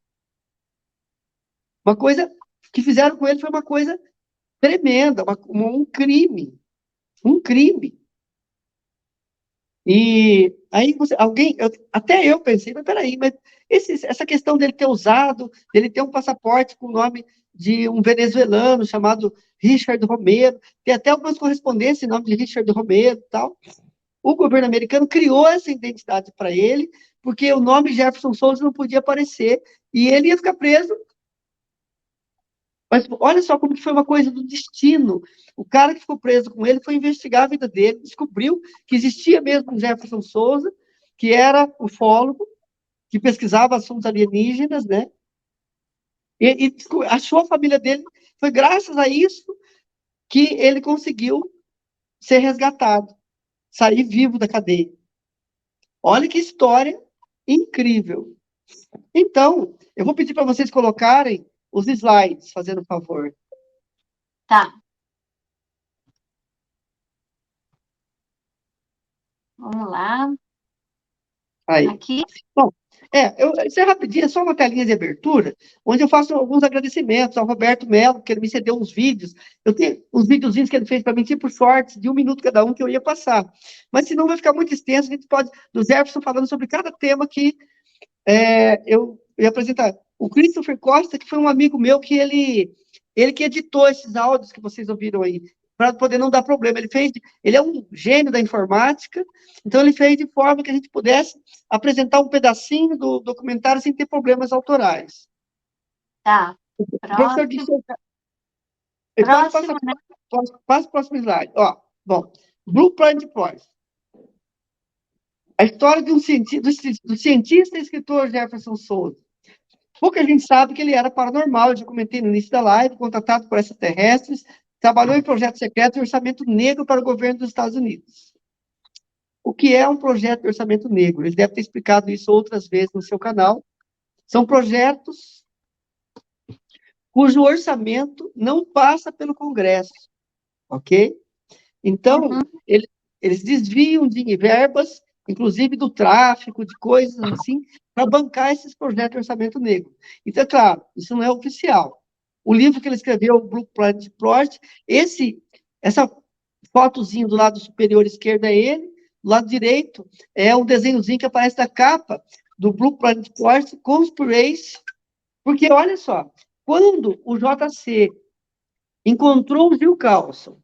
Uma coisa que fizeram com ele foi uma coisa tremenda, um crime. Um crime. E aí até eu pensei, mas peraí, essa questão dele ter usado, dele ter um passaporte com o nome de um venezuelano chamado Richard Romero, tem até algumas correspondências em nome de Richard Romero e tal. O governo americano criou essa identidade para ele, porque o nome Jefferson Souza não podia aparecer, e ele ia ficar preso. Mas olha só como que foi uma coisa do destino. O cara que ficou preso com ele foi investigar a vida dele, descobriu que existia mesmo um Jefferson Souza, que era ufólogo, que pesquisava assuntos alienígenas, né? E achou a família dele. Foi graças a isso que ele conseguiu ser resgatado, sair vivo da cadeia. Olha que história incrível. Então, eu vou pedir para vocês colocarem os slides, fazendo favor. Tá. Vamos lá. Aí. Aqui. Bom, isso é rapidinho, é só uma telinha de abertura, onde eu faço alguns agradecimentos ao Roberto Melo, que ele me cedeu uns vídeos. Eu tenho uns videozinhos que ele fez para mim, tipo shorts, de 1 minuto cada um, que eu ia passar. Mas senão vai ficar muito extenso, a gente pode, do Jefferson falando sobre cada tema que eu ia apresentar o Christopher Costa, que foi um amigo meu, que ele que editou esses áudios que vocês ouviram aí, para poder não dar problema. Ele é um gênio da informática, então ele fez de forma que a gente pudesse apresentar um pedacinho do documentário sem ter problemas autorais. Tá. O professor disse... Próximo, né? Passa o próximo slide. Ó, bom, Blue Planet Project. A história de do cientista e escritor Jefferson Souza. Pouca gente sabe que ele era paranormal, eu já comentei no início da live, contratado por extraterrestres, trabalhou em projeto secreto de orçamento negro para o governo dos Estados Unidos. O que é um projeto de orçamento negro? Ele deve ter explicado isso outras vezes no seu canal. São projetos cujo orçamento não passa pelo Congresso, ok? Então, eles desviam de verbas, inclusive do tráfico, de coisas assim, para bancar esses projetos de orçamento negro. Então, é claro, isso não é oficial. O livro que ele escreveu, o Blue Planet Project, essa fotozinha do lado superior esquerdo é ele, do lado direito é o desenhozinho que aparece na capa do Blue Planet Project, Conspiracy, porque, olha só, quando o JC encontrou o Gil Carlson,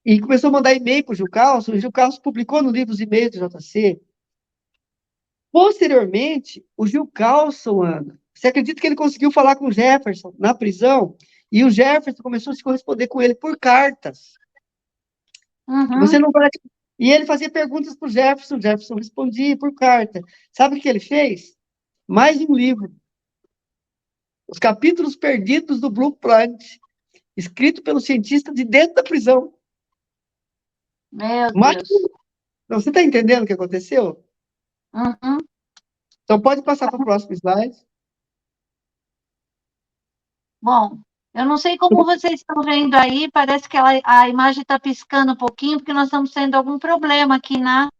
e começou a mandar e-mail para o Gil Carlson publicou no livro os e-mails do JC. Posteriormente, o Gil Carlson, Ana, você acredita que ele conseguiu falar com o Jefferson na prisão? E o Jefferson começou a se corresponder com ele por cartas. Você não vai... E ele fazia perguntas para o Jefferson respondia por carta. Sabe o que ele fez? Mais um livro. Os capítulos perdidos do Blue Planet, escrito pelo cientista de dentro da prisão. Meu Deus. Você está entendendo o que aconteceu? Então, pode passar para o próximo slide. Bom, eu não sei como vocês estão vendo aí, parece que a imagem está piscando um pouquinho, porque nós estamos tendo algum problema aqui na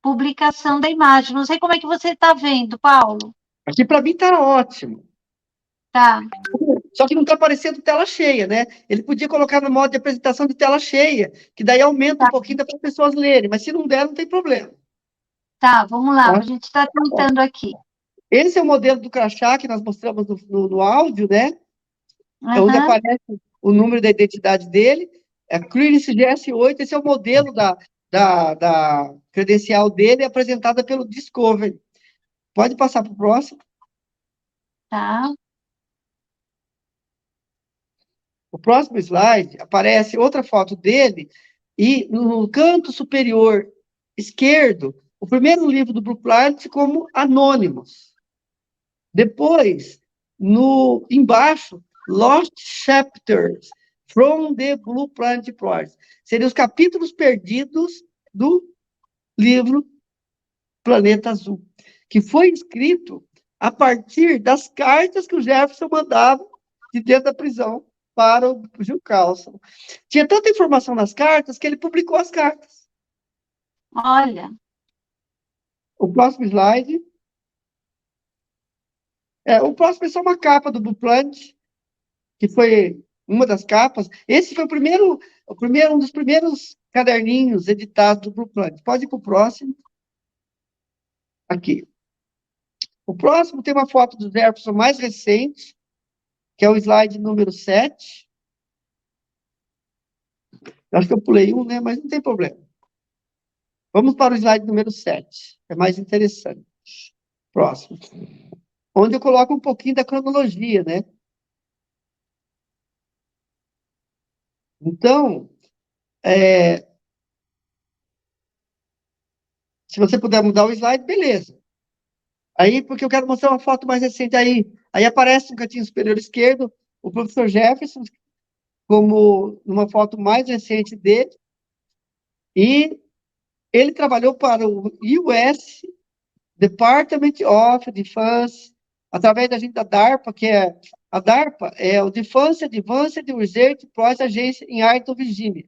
publicação da imagem. Não sei como é que você está vendo, Paulo. Aqui, para mim, está ótimo. Tá. Só que não está aparecendo tela cheia, né? Ele podia colocar no modo de apresentação de tela cheia, que daí aumenta um pouquinho para as pessoas lerem, mas se não der, não tem problema. Tá, vamos lá, a gente está tentando aqui. Esse é o modelo do crachá que nós mostramos no áudio, né? É onde aparece o número da identidade dele, é a Clearance GS8, esse é o modelo da credencial dele, apresentada pelo Discovery. Pode passar para o próximo. Tá. O próximo slide, aparece outra foto dele, e no canto superior esquerdo, o primeiro livro do Blue Planet como Anônimos. Depois, embaixo, Lost Chapters from the Blue Planet Project. Seriam os capítulos perdidos do livro Planeta Azul, que foi escrito a partir das cartas que o Jefferson mandava de dentro da prisão para o Gil Carlson. Tinha tanta informação nas cartas que ele publicou as cartas. Olha. O próximo slide. O próximo é só uma capa do Blue Planet, que foi uma das capas. Esse foi um dos primeiros caderninhos editados do Blue Planet. Pode ir para o próximo. Aqui. O próximo tem uma foto do Jefferson mais recente, que é o slide número 7. Acho que eu pulei um, né? Mas não tem problema. Vamos para o slide número 7. É mais interessante. Próximo. Onde eu coloco um pouquinho da cronologia, né? Então, se você puder mudar o slide, beleza. Aí, porque eu quero mostrar uma foto mais recente aí aparece no cantinho superior esquerdo o professor Jefferson, como numa foto mais recente dele, e ele trabalhou para o US Department of Defense, através da gente da DARPA, a DARPA é o Defense Advanced Research Project Agency em Arlington, Virgínia.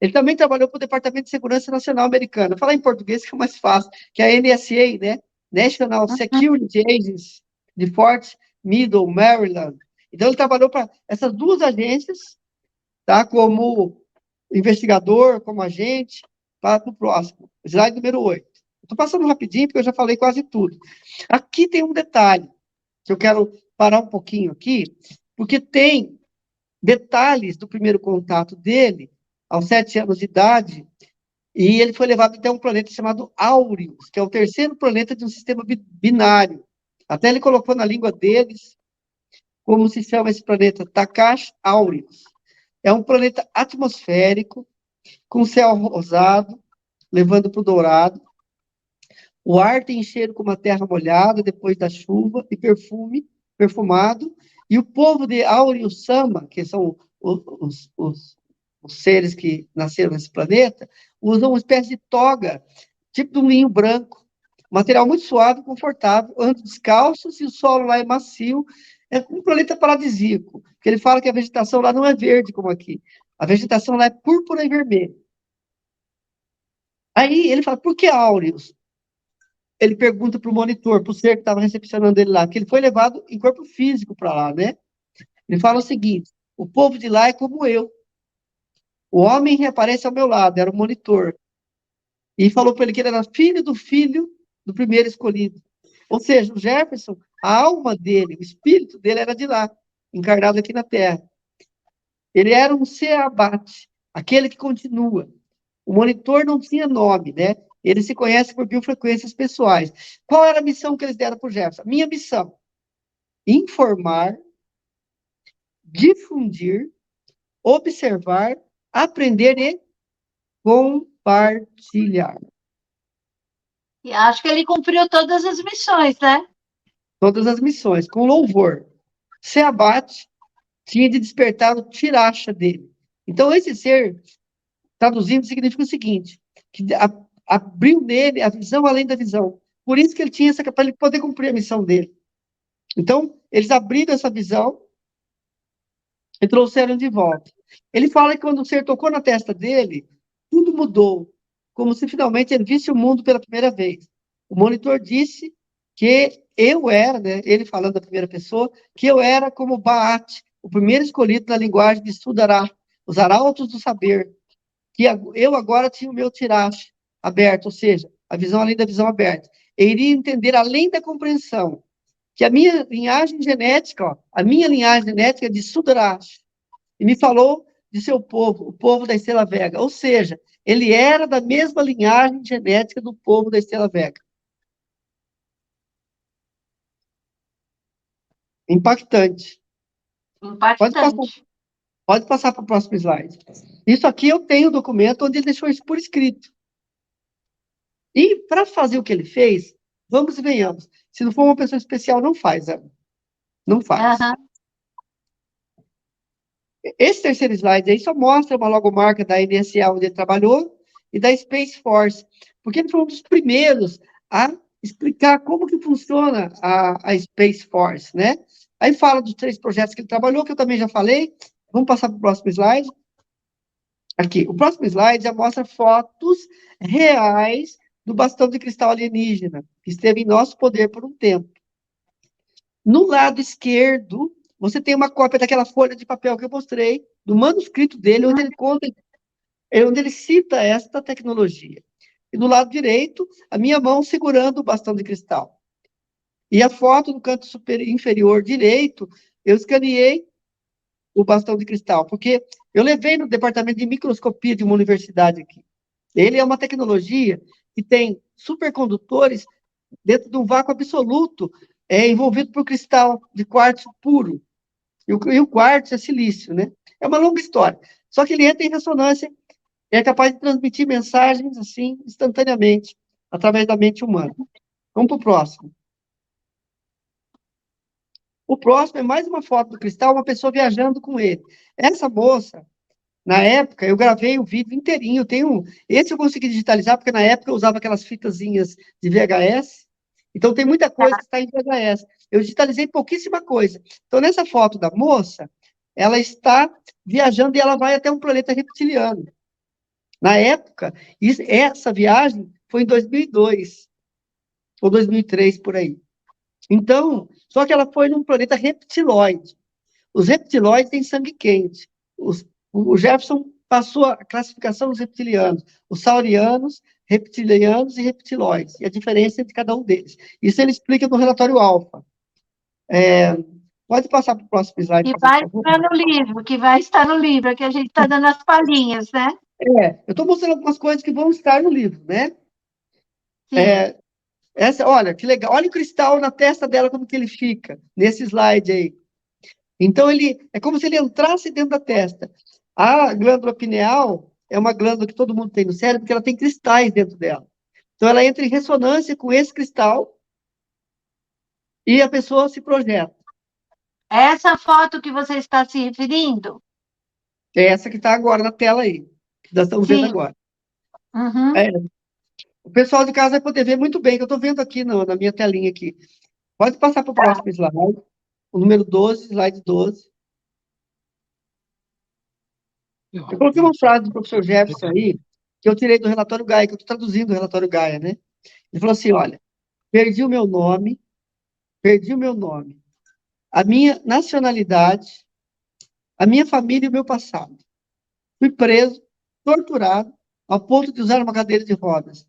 Ele também trabalhou para o Departamento de Segurança Nacional Americano. Vou falar em português que é mais fácil, que é a NSA, né? National Security Agency, de Fort Middle, Maryland. Então, ele trabalhou para essas duas agências, tá? Como investigador, como agente, para o próximo. Slide número 8. Estou passando rapidinho, porque eu já falei quase tudo. Aqui tem um detalhe, que eu quero parar um pouquinho aqui, porque tem detalhes do primeiro contato dele, aos 7 anos de idade, e ele foi levado até um planeta chamado Áureos, que é o terceiro planeta de um sistema binário. Até ele colocou na língua deles como se chama esse planeta, Takash Áureos. É um planeta atmosférico, com céu rosado, levando para o dourado. O ar tem cheiro como a terra molhada depois da chuva e perfumado. E o povo de Áureos Sama, que são os seres que nasceram nesse planeta, usam uma espécie de toga, tipo de um linho branco. Material muito suave e confortável, andam descalços e o solo lá é macio. É um planeta paradisíaco, porque ele fala que a vegetação lá não é verde como aqui. A vegetação lá é púrpura e vermelha. Aí ele fala, por que Áureos? Ele pergunta para o monitor, para o ser que estava recepcionando ele lá, que ele foi levado em corpo físico para lá, né? Ele fala o seguinte, o povo de lá é como eu. O homem reaparece ao meu lado, era o monitor. E falou para ele que ele era filho do primeiro escolhido. Ou seja, o Jefferson, a alma dele, o espírito dele era de lá, encarnado aqui na Terra. Ele era um ser abate, aquele que continua. O monitor não tinha nome, né? Ele se conhece por biofrequências pessoais. Qual era a missão que eles deram para o Jefferson? Minha missão: informar, difundir, observar, aprender e compartilhar. E acho que ele cumpriu todas as missões, né? Todas as missões, com louvor. Se abate, tinha de despertar o tiracha dele. Então, esse ser, traduzindo, significa o seguinte, que abriu nele a visão além da visão. Por isso que ele tinha essa capacidade de poder cumprir a missão dele. Então, eles abriram essa visão e trouxeram de volta. Ele fala que quando o ser tocou na testa dele, tudo mudou, como se finalmente ele visse o mundo pela primeira vez. O monitor disse que eu era, né, ele falando da primeira pessoa, que eu era como Baat, o primeiro escolhido na linguagem de Sudará, os arautos do saber, que eu agora tinha o meu tirache aberto, ou seja, a visão além da visão aberta. Eu iria entender além da compreensão que a minha linhagem genética, ó, a minha linhagem genética é de Sudarashta, e me falou de seu povo, o povo da Estrela Vega, ou seja, ele era da mesma linhagem genética do povo da Estrela Vega. Impactante. Impactante. Pode passar para o próximo slide. Isso aqui eu tenho o documento onde ele deixou isso por escrito. E para fazer o que ele fez, vamos e venhamos. Se não for uma pessoa especial, não faz, Ana. Não faz. Uhum. Esse terceiro slide aí só mostra uma logomarca da NSA onde ele trabalhou e da Space Force, porque ele foi um dos primeiros a explicar como que funciona a Space Force, né? Aí fala dos 3 projetos que ele trabalhou, que eu também já falei. Vamos passar para o próximo slide. Aqui, o próximo slide já mostra fotos reais do bastão de cristal alienígena, que esteve em nosso poder por um tempo. No lado esquerdo, você tem uma cópia daquela folha de papel que eu mostrei, do manuscrito dele, onde ele conta, onde ele cita esta tecnologia. E do lado direito, a minha mão segurando o bastão de cristal. E a foto no canto inferior direito, eu escaneei o bastão de cristal, porque eu levei no departamento de microscopia de uma universidade aqui. Ele é uma tecnologia que tem supercondutores dentro de um vácuo absoluto, envolvido por cristal de quartzo puro. E o quartzo é silício, né? É uma longa história. Só que ele entra em ressonância e é capaz de transmitir mensagens, assim, instantaneamente, através da mente humana. Vamos para o próximo. O próximo é mais uma foto do cristal, uma pessoa viajando com ele. Essa moça, na época, eu gravei o vídeo inteirinho. Esse eu consegui digitalizar, porque na época eu usava aquelas fitazinhas de VHS. Então, tem muita coisa que está em VHS. Eu digitalizei pouquíssima coisa. Então, nessa foto da moça, ela está viajando e ela vai até um planeta reptiliano. Na época, essa viagem foi em 2002, ou 2003, por aí. Então, só que ela foi num planeta reptiloide. Os reptiloides têm sangue quente. O Jefferson passou a classificação dos reptilianos. Os saurianos reptilianos e reptilóides, e a diferença entre cada um deles. Isso ele explica no relatório alfa. Pode passar para o próximo slide, Que por vai favor? estar no livro, que vai estar no livro, que a gente está dando as palhinhas, né? Eu estou mostrando algumas coisas que vão estar no livro, né? Sim. Olha, que legal. Olha o cristal na testa dela, como que ele fica, nesse slide aí. Então, é como se ele entrasse dentro da testa. A glândula pineal é uma glândula que todo mundo tem no cérebro, porque ela tem cristais dentro dela. Então, ela entra em ressonância com esse cristal e a pessoa se projeta. Essa foto que você está se referindo? É essa que está agora na tela aí, que nós estamos vendo Sim. agora. Uhum. O pessoal de casa vai poder ver muito bem, que eu estou vendo aqui na minha telinha aqui. Pode passar para o próximo slide. O número 12, slide 12. Eu coloquei uma frase do professor Jefferson aí, que eu tirei do relatório Gaia, que eu estou traduzindo o relatório Gaia, né? Ele falou assim, olha, perdi o meu nome, a minha nacionalidade, a minha família e o meu passado. Fui preso, torturado, ao ponto de usar uma cadeira de rodas.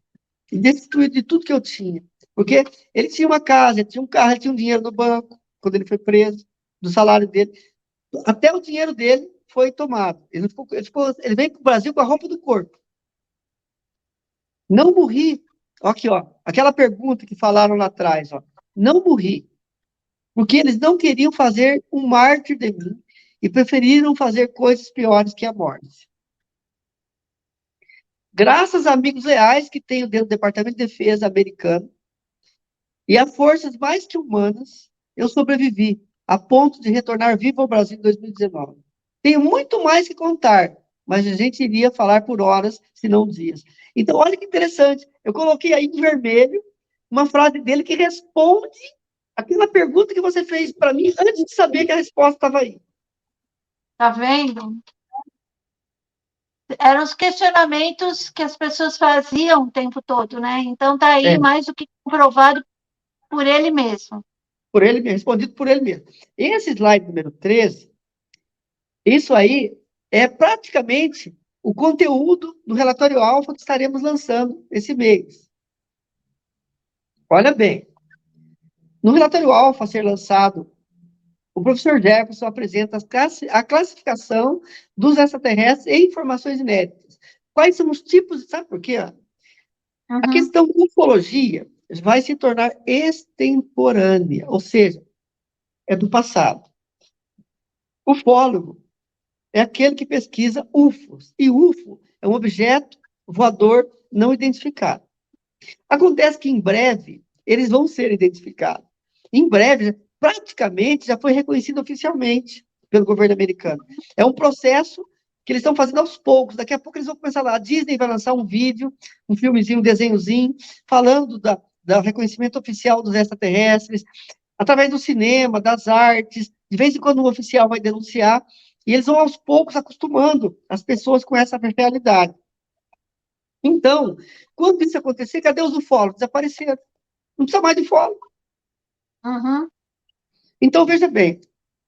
E destituído de tudo que eu tinha. Porque ele tinha uma casa, ele tinha um carro, ele tinha um dinheiro no banco, quando ele foi preso, do salário dele. Até o dinheiro dele foi tomado. Ele veio para o Brasil com a roupa do corpo. Não morri. Aqui, ó, aquela pergunta que falaram lá atrás, ó. Não morri. Porque eles não queriam fazer um mártir de mim e preferiram fazer coisas piores que a morte. Graças a amigos leais que tenho dentro do Departamento de Defesa americano e a forças mais que humanas, eu sobrevivi, a ponto de retornar vivo ao Brasil em 2019. Tenho muito mais que contar, mas a gente iria falar por horas, se não dias. Então, olha que interessante. Eu coloquei aí em vermelho uma frase dele que responde aquela pergunta que você fez para mim antes de saber que a resposta estava aí. Tá vendo? Eram os questionamentos que as pessoas faziam o tempo todo, né? Então, tá aí mais do que comprovado por ele mesmo. Por ele mesmo, respondido por ele mesmo. Esse slide número 13, isso aí é praticamente o conteúdo do relatório alfa que estaremos lançando esse mês. Olha bem, no relatório alfa a ser lançado, o professor Jefferson apresenta a classificação dos extraterrestres e informações inéditas. Quais são os tipos, sabe por quê? A questão da ufologia vai se tornar extemporânea, ou seja, é do passado. O ufólogo é aquele que pesquisa UFOs, e UFO é um objeto voador não identificado. Acontece que, em breve, eles vão ser identificados. Em breve, praticamente, já foi reconhecido oficialmente pelo governo americano. É um processo que eles estão fazendo aos poucos. Daqui a pouco eles vão começar lá. A Disney vai lançar um vídeo, um filmezinho, um desenhozinho, falando do reconhecimento oficial dos extraterrestres, através do cinema, das artes. De vez em quando um oficial vai denunciar, e eles vão, aos poucos, acostumando as pessoas com essa realidade. Então, quando isso acontecer, cadê os ufólogos? Desapareceram. Não precisa mais de ufólogo. Então, veja bem,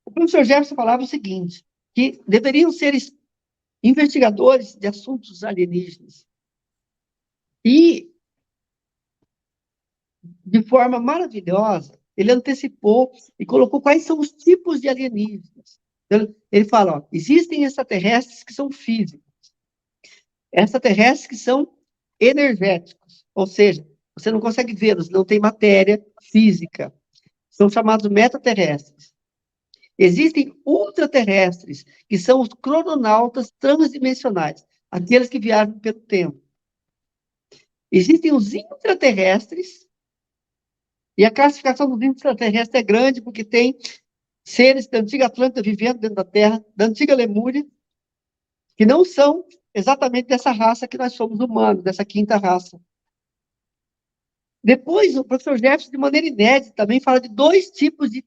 o professor Jefferson falava o seguinte, que deveriam ser investigadores de assuntos alienígenas. E, de forma maravilhosa, ele antecipou e colocou quais são os tipos de alienígenas. Ele fala, ó, existem extraterrestres que são físicos, extraterrestres que são energéticos, ou seja, você não consegue vê-los, não tem matéria física. São chamados metaterrestres. Existem ultraterrestres, que são os crononautas transdimensionais, aqueles que viajam pelo tempo. Existem os intraterrestres, e a classificação dos intraterrestres é grande, porque tem seres da antiga Atlântida vivendo dentro da Terra, da antiga Lemúria, que não são exatamente dessa raça que nós somos humanos, dessa quinta raça. Depois, o professor Jefferson, de maneira inédita, também fala de dois tipos de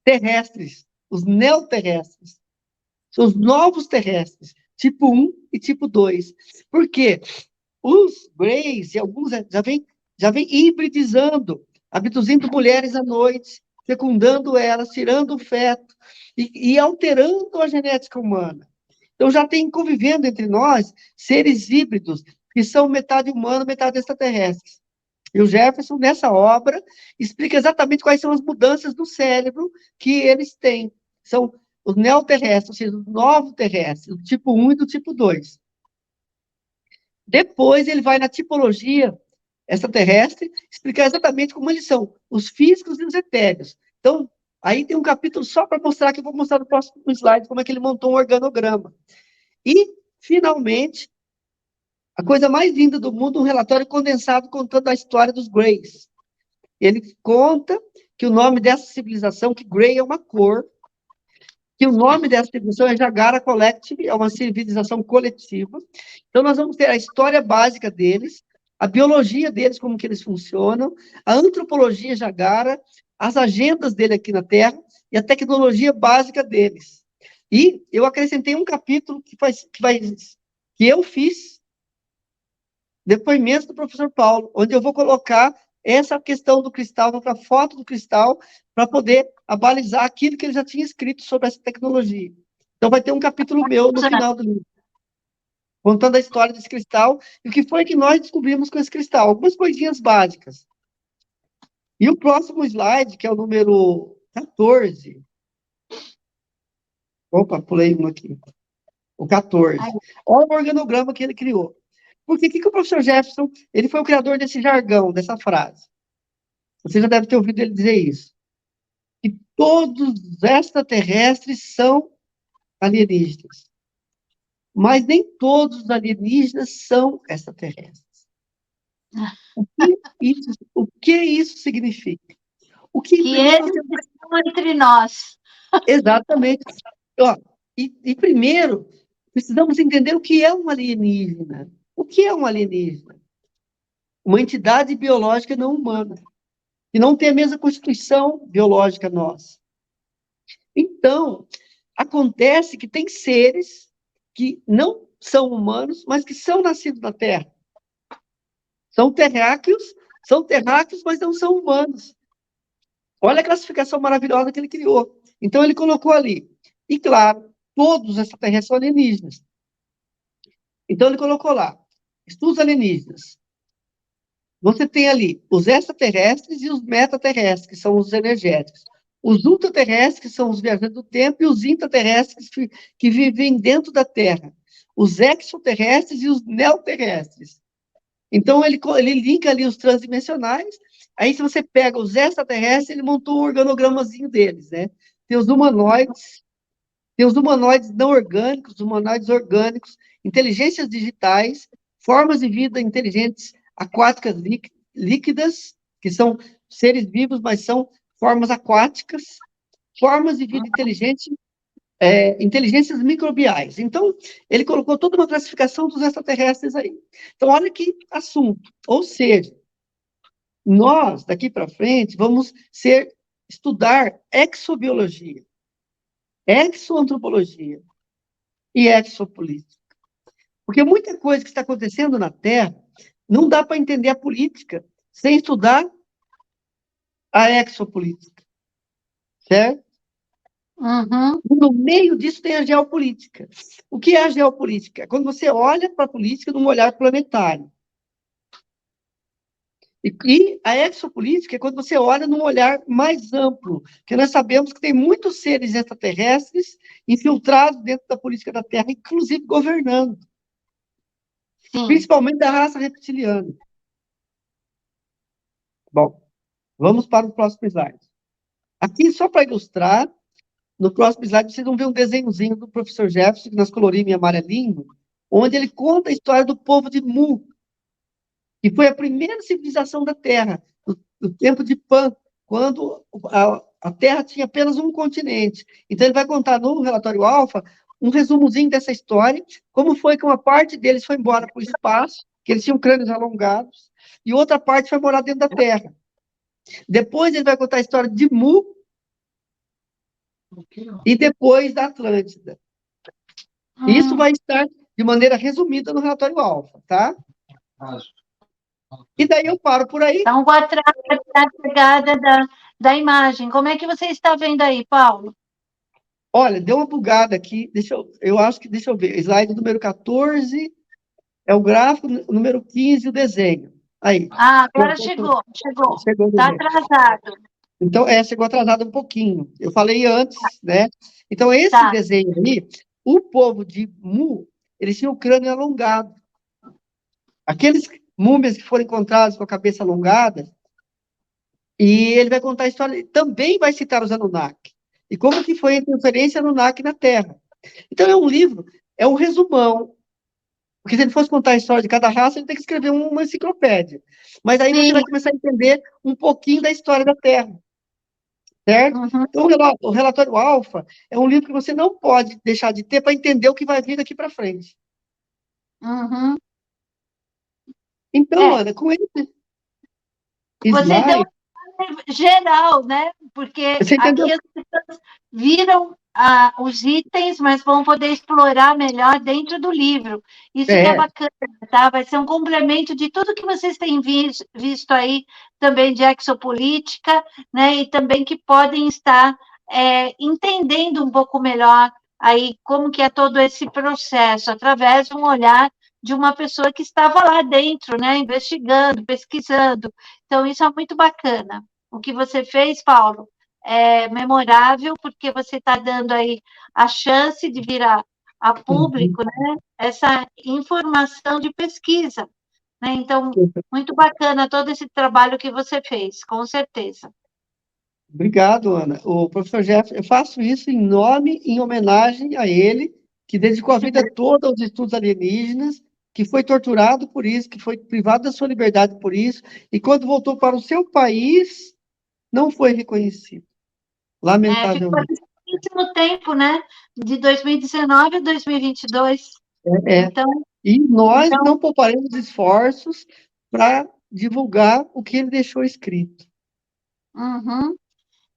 terrestres, os neoterrestres. São os novos terrestres, tipo 1 e tipo 2. Por quê? Os Greys e alguns já vem hibridizando, abduzindo mulheres à noite, fecundando elas, tirando o feto e alterando a genética humana. Então, já tem convivendo entre nós seres híbridos que são metade humano, metade extraterrestres. E o Jefferson, nessa obra, explica exatamente quais são as mudanças do cérebro que eles têm. São os neoterrestres, ou seja, os novos terrestres, do tipo 1 e do tipo 2. Depois ele vai na tipologia extraterrestre, explicar exatamente como eles são, os físicos e os etéreos. Então, aí tem um capítulo só para mostrar, que eu vou mostrar no próximo slide, como é que ele montou um organograma. E, finalmente, a coisa mais linda do mundo, um relatório condensado contando a história dos Greys. Ele conta que o nome dessa civilização, que Grey é uma cor, que o nome dessa civilização é Jagara Collective, é uma civilização coletiva. Então, nós vamos ter a história básica deles, a biologia deles, como que eles funcionam, a antropologia Jagara, as agendas dele aqui na Terra e a tecnologia básica deles. E eu acrescentei um capítulo que eu fiz depoimento do professor Paulo, onde eu vou colocar essa questão do cristal, vou colocar foto do cristal, para poder abalizar aquilo que ele já tinha escrito sobre essa tecnologia. Então, vai ter um capítulo meu no final do livro, contando a história desse cristal e o que foi que nós descobrimos com esse cristal. Algumas coisinhas básicas. E o próximo slide, que é o número 14. Opa, pulei um aqui. O 14. Olha o organograma que ele criou. Porque o que o professor Jefferson, ele foi o criador desse jargão, dessa frase. Você já deve ter ouvido ele dizer isso. Que todos os extraterrestres são alienígenas. Mas nem todos os alienígenas são extraterrestres. O que isso significa? O que eles estão entre nós. Exatamente. Ó, e primeiro, precisamos entender o que é um alienígena. O que é um alienígena? Uma entidade biológica não humana, que não tem a mesma constituição biológica nossa. Então, acontece que tem seres que não são humanos, mas que são nascidos na Terra. São terráqueos, mas não são humanos. Olha a classificação maravilhosa que ele criou. Então, ele colocou ali. E, claro, todos os extraterrestres são alienígenas. Então, ele colocou lá. Estudos alienígenas. Você tem ali os extraterrestres e os metaterrestres, que são os energéticos. Os ultraterrestres, que são os viajantes do tempo, e os intraterrestres, que vivem dentro da Terra. Os extraterrestres e os neoterrestres. Então, ele linka ali os transdimensionais. Aí, se você pega os extraterrestres, ele montou um organogramazinho deles, né? Tem os humanoides não orgânicos, humanoides orgânicos, inteligências digitais, formas de vida inteligentes aquáticas líquidas, que são seres vivos, mas são formas aquáticas, formas de vida inteligente, inteligências microbiais. Então, ele colocou toda uma classificação dos extraterrestres aí. Então, olha que assunto. Ou seja, nós, daqui para frente, vamos estudar exobiologia, exoantropologia e exopolítica. Porque muita coisa que está acontecendo na Terra, não dá para entender a política sem estudar a exopolítica. Certo? Uhum. No meio disso tem a geopolítica. O que é a geopolítica? É quando você olha para a política num olhar planetário. E a exopolítica é quando você olha num olhar mais amplo, porque nós sabemos que tem muitos seres extraterrestres infiltrados dentro da política da Terra, inclusive governando. Sim. Principalmente da raça reptiliana. Bom, vamos para o próximo slide. Aqui, só para ilustrar, no próximo slide, vocês vão ver um desenhozinho do professor Jefferson, que nós colorimos em amarelinho, onde ele conta a história do povo de Mu, que foi a primeira civilização da Terra, no tempo de Pan, quando a Terra tinha apenas um continente. Então, ele vai contar no relatório alfa um resumozinho dessa história, como foi que uma parte deles foi embora para o espaço, que eles tinham crânios alongados, e outra parte foi morar dentro da Terra. Depois ele vai contar a história de Mu, e depois da Atlântida. Isso vai estar de maneira resumida no relatório alfa, tá? E daí eu paro por aí. Então, vou atrás da pegada da imagem. Como é que você está vendo aí, Paulo? Olha, deu uma bugada aqui. Deixa eu ver. Slide número 14. É o gráfico, número 15, o desenho. Aí. Agora chegou. Chegou o Está desenho. atrasado. Então, chegou atrasado um pouquinho. Eu falei antes, né? Então, esse Tá. desenho aí, o povo de Mu, eles tinham o crânio alongado. Aqueles múmias que foram encontrados com a cabeça alongada, e ele vai contar a história, também vai citar os Anunnaki. E como que foi a interferência Anunnaki na Terra. Então, é um livro, é um resumão. Porque se ele fosse contar a história de cada raça, ele tem que escrever uma enciclopédia. Mas aí você vai começar a entender um pouquinho da história da Terra. Certo? Uhum. Então, o relatório Alfa é um livro que você não pode deixar de ter para entender o que vai vir daqui para frente. Uhum. Então, Ana, com esse Você deu slide, geral, né? Porque você entendeu? aqui as pessoas viram os itens, mas vão poder explorar melhor dentro do livro. Isso que é bacana, tá? Vai ser um complemento de tudo que vocês têm visto aí, também de exopolítica, né? E também que podem estar entendendo um pouco melhor aí como que é todo esse processo, através de um olhar de uma pessoa que estava lá dentro, né? Investigando, pesquisando. Então, isso é muito bacana. O que você fez, Paulo, é memorável, porque você está dando aí a chance de virar a público, né, essa informação de pesquisa. Né? Então, muito bacana todo esse trabalho que você fez, com certeza. Obrigado, Ana. O professor Jeff, eu faço isso em nome, em homenagem a ele, que dedicou a vida toda aos estudos alienígenas, que foi torturado por isso, que foi privado da sua liberdade por isso, e quando voltou para o seu país, não foi reconhecido. Lamentavelmente. Ficou no tempo, né? De 2019 a 2022. Então, e nós não pouparemos esforços para divulgar o que ele deixou escrito. Uhum.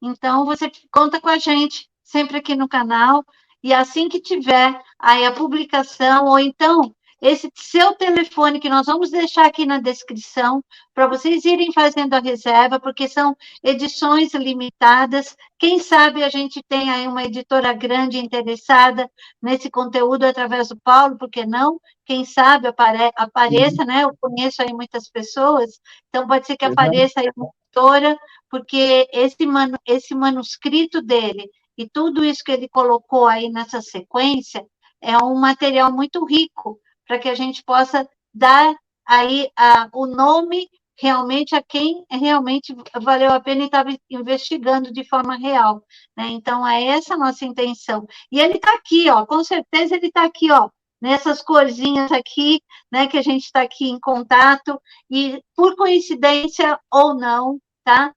Então, você conta com a gente sempre aqui no canal, e assim que tiver aí a publicação, ou então esse seu telefone, que nós vamos deixar aqui na descrição, para vocês irem fazendo a reserva, porque são edições limitadas. Quem sabe a gente tem aí uma editora grande interessada nesse conteúdo através do Paulo, por que não? Quem sabe apareça, né? Eu conheço aí muitas pessoas, então pode ser que apareça aí uma editora, porque esse manuscrito dele e tudo isso que ele colocou aí nessa sequência é um material muito rico para que a gente possa dar aí o nome realmente a quem realmente valeu a pena e estava investigando de forma real, né? Então, é essa a nossa intenção. E ele está aqui, ó, com certeza ele está aqui, ó, nessas corzinhas aqui, né, que a gente está aqui em contato, e por coincidência ou não, tá?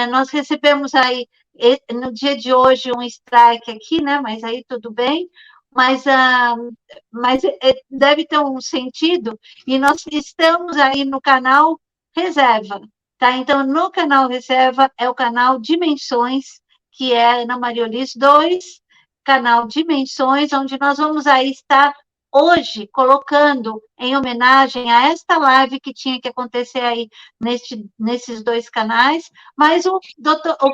Nós recebemos aí, no dia de hoje, um strike aqui, né, mas aí tudo bem, mas deve ter um sentido, e nós estamos aí no canal Reserva, tá? Então, no canal Reserva é o canal Dimensões, que é na Mariolis 2, canal Dimensões, onde nós vamos aí estar hoje colocando em homenagem a esta live que tinha que acontecer aí nesses dois canais, mas o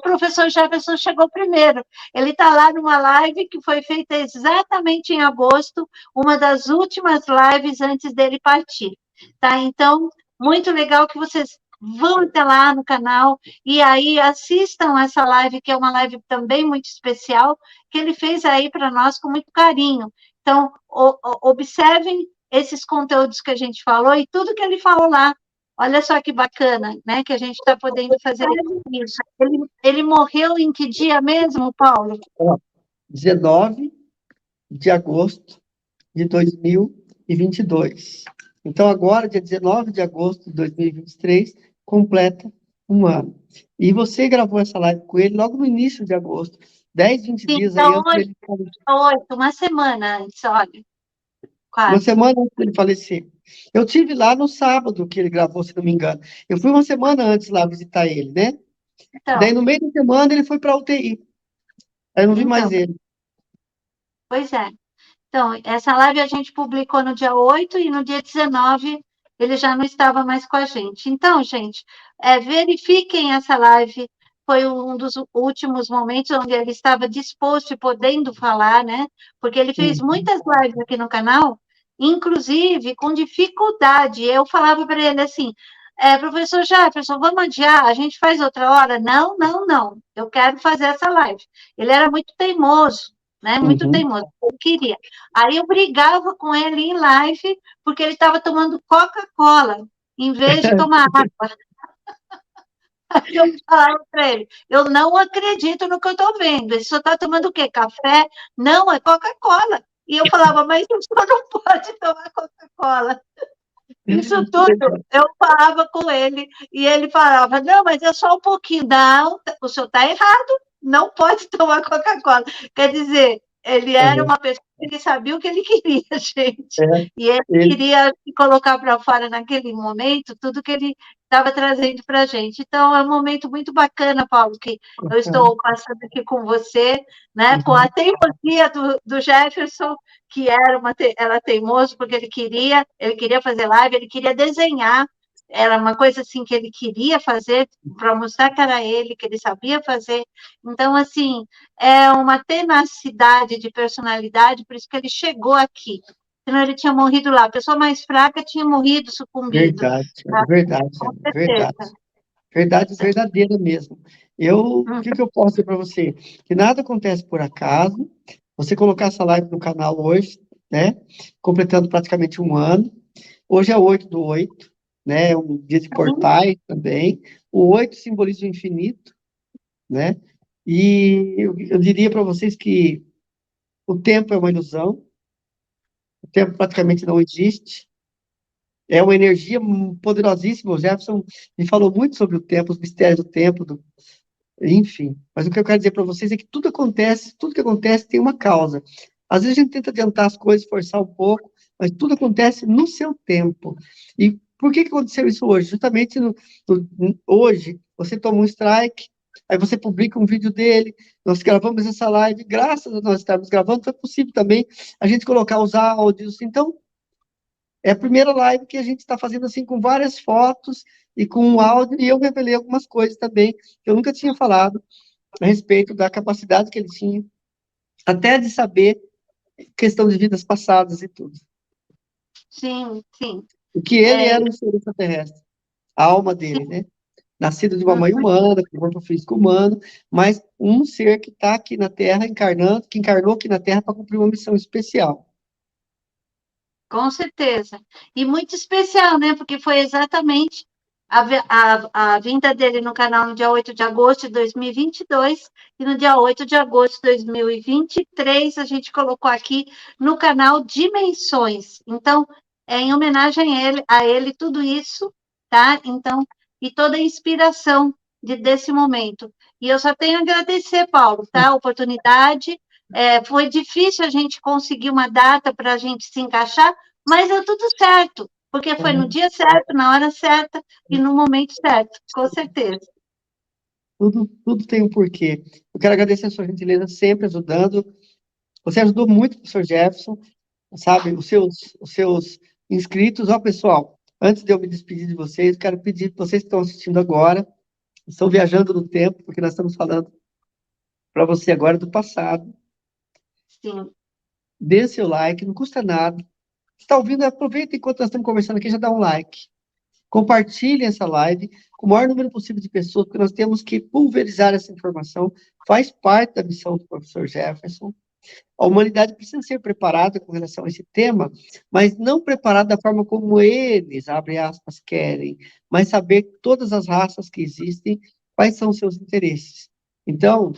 professor Jefferson chegou primeiro. Ele está lá numa live que foi feita exatamente em agosto, uma das últimas lives antes dele partir. Tá? Então, muito legal que vocês vão até lá no canal e aí assistam essa live, que é uma live também muito especial, que ele fez aí para nós com muito carinho. Então, observem esses conteúdos que a gente falou e tudo que ele falou lá. Olha só que bacana, né, que a gente está podendo fazer isso. Ele morreu em que dia mesmo, Paulo? 19 de agosto de 2022. Então, agora, dia 19 de agosto de 2023, completa um ano. E você gravou essa live com ele logo no início de agosto, 10, 20 dias aí antes dele falecer. 8, uma semana antes, olha. Quase. Uma semana antes dele falecer. Eu tive lá no sábado que ele gravou, se não me engano. Eu fui uma semana antes lá visitar ele, né? Então, daí, no meio da semana, ele foi para a UTI. Aí eu não vi mais ele. Pois é. Então, essa live a gente publicou no dia 8 e no dia 19 ele já não estava mais com a gente. Então, gente, verifiquem essa live. Foi um dos últimos momentos onde ele estava disposto e podendo falar, né? Porque ele fez muitas lives aqui no canal inclusive com dificuldade. Eu falava para ele assim, professor Jefferson, vamos adiar, a gente faz outra hora? Não, não, não, eu quero fazer essa live. Ele era muito teimoso, né? Muito teimoso, eu queria. Aí eu brigava com ele em live, porque ele estava tomando Coca-Cola, em vez de tomar água. Aí eu falava para ele, eu não acredito no que eu estou vendo, ele só está tomando o quê? Café? Não, é Coca-Cola. E eu falava, mas o senhor não pode tomar Coca-Cola. Isso tudo eu falava com ele, e ele falava, não, mas é só um pouquinho. Não, o senhor está errado, não pode tomar Coca-Cola. Quer dizer, ele era uma pessoa que sabia o que ele queria, gente. E ele queria colocar para fora naquele momento tudo que ele estava trazendo para a gente. Então, é um momento muito bacana, Paulo, que eu estou passando aqui com você, né, com a teimosia do Jefferson, que era teimoso, porque ele queria fazer live, ele queria desenhar, era uma coisa assim que ele queria fazer, para mostrar que era ele, que ele sabia fazer. Então, assim, é uma tenacidade de personalidade, por isso que ele chegou aqui. Senão ele tinha morrido lá. A pessoa mais fraca tinha morrido, sucumbido. Verdade, verdade, verdade. Verdade verdadeira mesmo. O que eu posso dizer para você? Que nada acontece por acaso. Você colocar essa live no canal hoje, né? Completando praticamente 1 ano. Hoje é 8/8, né? Um dia de portais também. O 8 simboliza o infinito, né? E eu diria para vocês que o tempo é uma ilusão. O tempo praticamente não existe. É uma energia poderosíssima. O Jefferson me falou muito sobre o tempo, os mistérios do tempo, enfim. Mas o que eu quero dizer para vocês é que tudo que acontece tem uma causa. Às vezes a gente tenta adiantar as coisas, forçar um pouco, mas tudo acontece no seu tempo. E por que aconteceu isso hoje? Justamente hoje, você toma um strike, aí você publica um vídeo dele, nós gravamos essa live, graças a nós estarmos gravando, foi possível também a gente colocar os áudios. Então, é a primeira live que a gente está fazendo assim com várias fotos e com um áudio, e eu revelei algumas coisas também que eu nunca tinha falado a respeito da capacidade que ele tinha, até de saber questão de vidas passadas e tudo. Sim, sim. O que ele era um ser extraterrestre, a alma dele, né? Nascido de uma mãe humana, com corpo físico humano, mas um ser que está aqui na Terra encarnando, que encarnou aqui na Terra para cumprir uma missão especial. Com certeza. E muito especial, né? Porque foi exatamente a vinda dele no canal no dia 8 de agosto de 2022 e no dia 8 de agosto de 2023 a gente colocou aqui no canal Dimensões. Então, é em homenagem a ele tudo isso, tá? Então, e toda a inspiração desse momento. E eu só tenho a agradecer, Paulo, tá? A oportunidade. Foi difícil a gente conseguir uma data para a gente se encaixar, mas deu tudo certo, porque foi no dia certo, na hora certa e no momento certo, com certeza. Tudo tem um porquê. Eu quero agradecer a sua gentileza sempre ajudando. Você ajudou muito o professor Jefferson, sabe? Os seus inscritos. Ó, pessoal, antes de eu me despedir de vocês, quero pedir para vocês que estão assistindo agora, estão viajando no tempo, porque nós estamos falando para você agora do passado. Sim. Dê seu like, não custa nada. Se está ouvindo, aproveita enquanto nós estamos conversando aqui, já dá um like. Compartilhe essa live com o maior número possível de pessoas, porque nós temos que pulverizar essa informação. Faz parte da missão do professor Jefferson. A humanidade precisa ser preparada com relação a esse tema, mas não preparada da forma como eles, abre aspas, querem, mas saber todas as raças que existem, quais são os seus interesses. Então,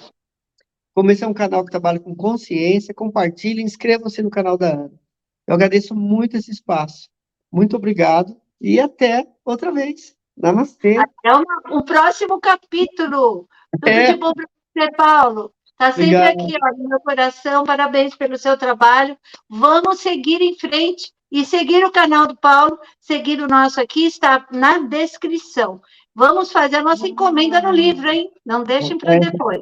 como esse é um canal que trabalha com consciência, compartilhe, inscreva-se no canal da Ana. Eu agradeço muito esse espaço. Muito obrigado e até outra vez. Namastê. Até o próximo capítulo. Tudo de bom para você, Paulo. Está sempre aqui, ó, no meu coração. Parabéns pelo seu trabalho. Vamos seguir em frente e seguir o canal do Paulo, seguir o nosso aqui, está na descrição. Vamos fazer a nossa encomenda no livro, hein? Não deixem para depois.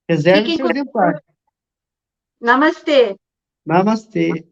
Reserve seu exemplar. Namastê. Namastê.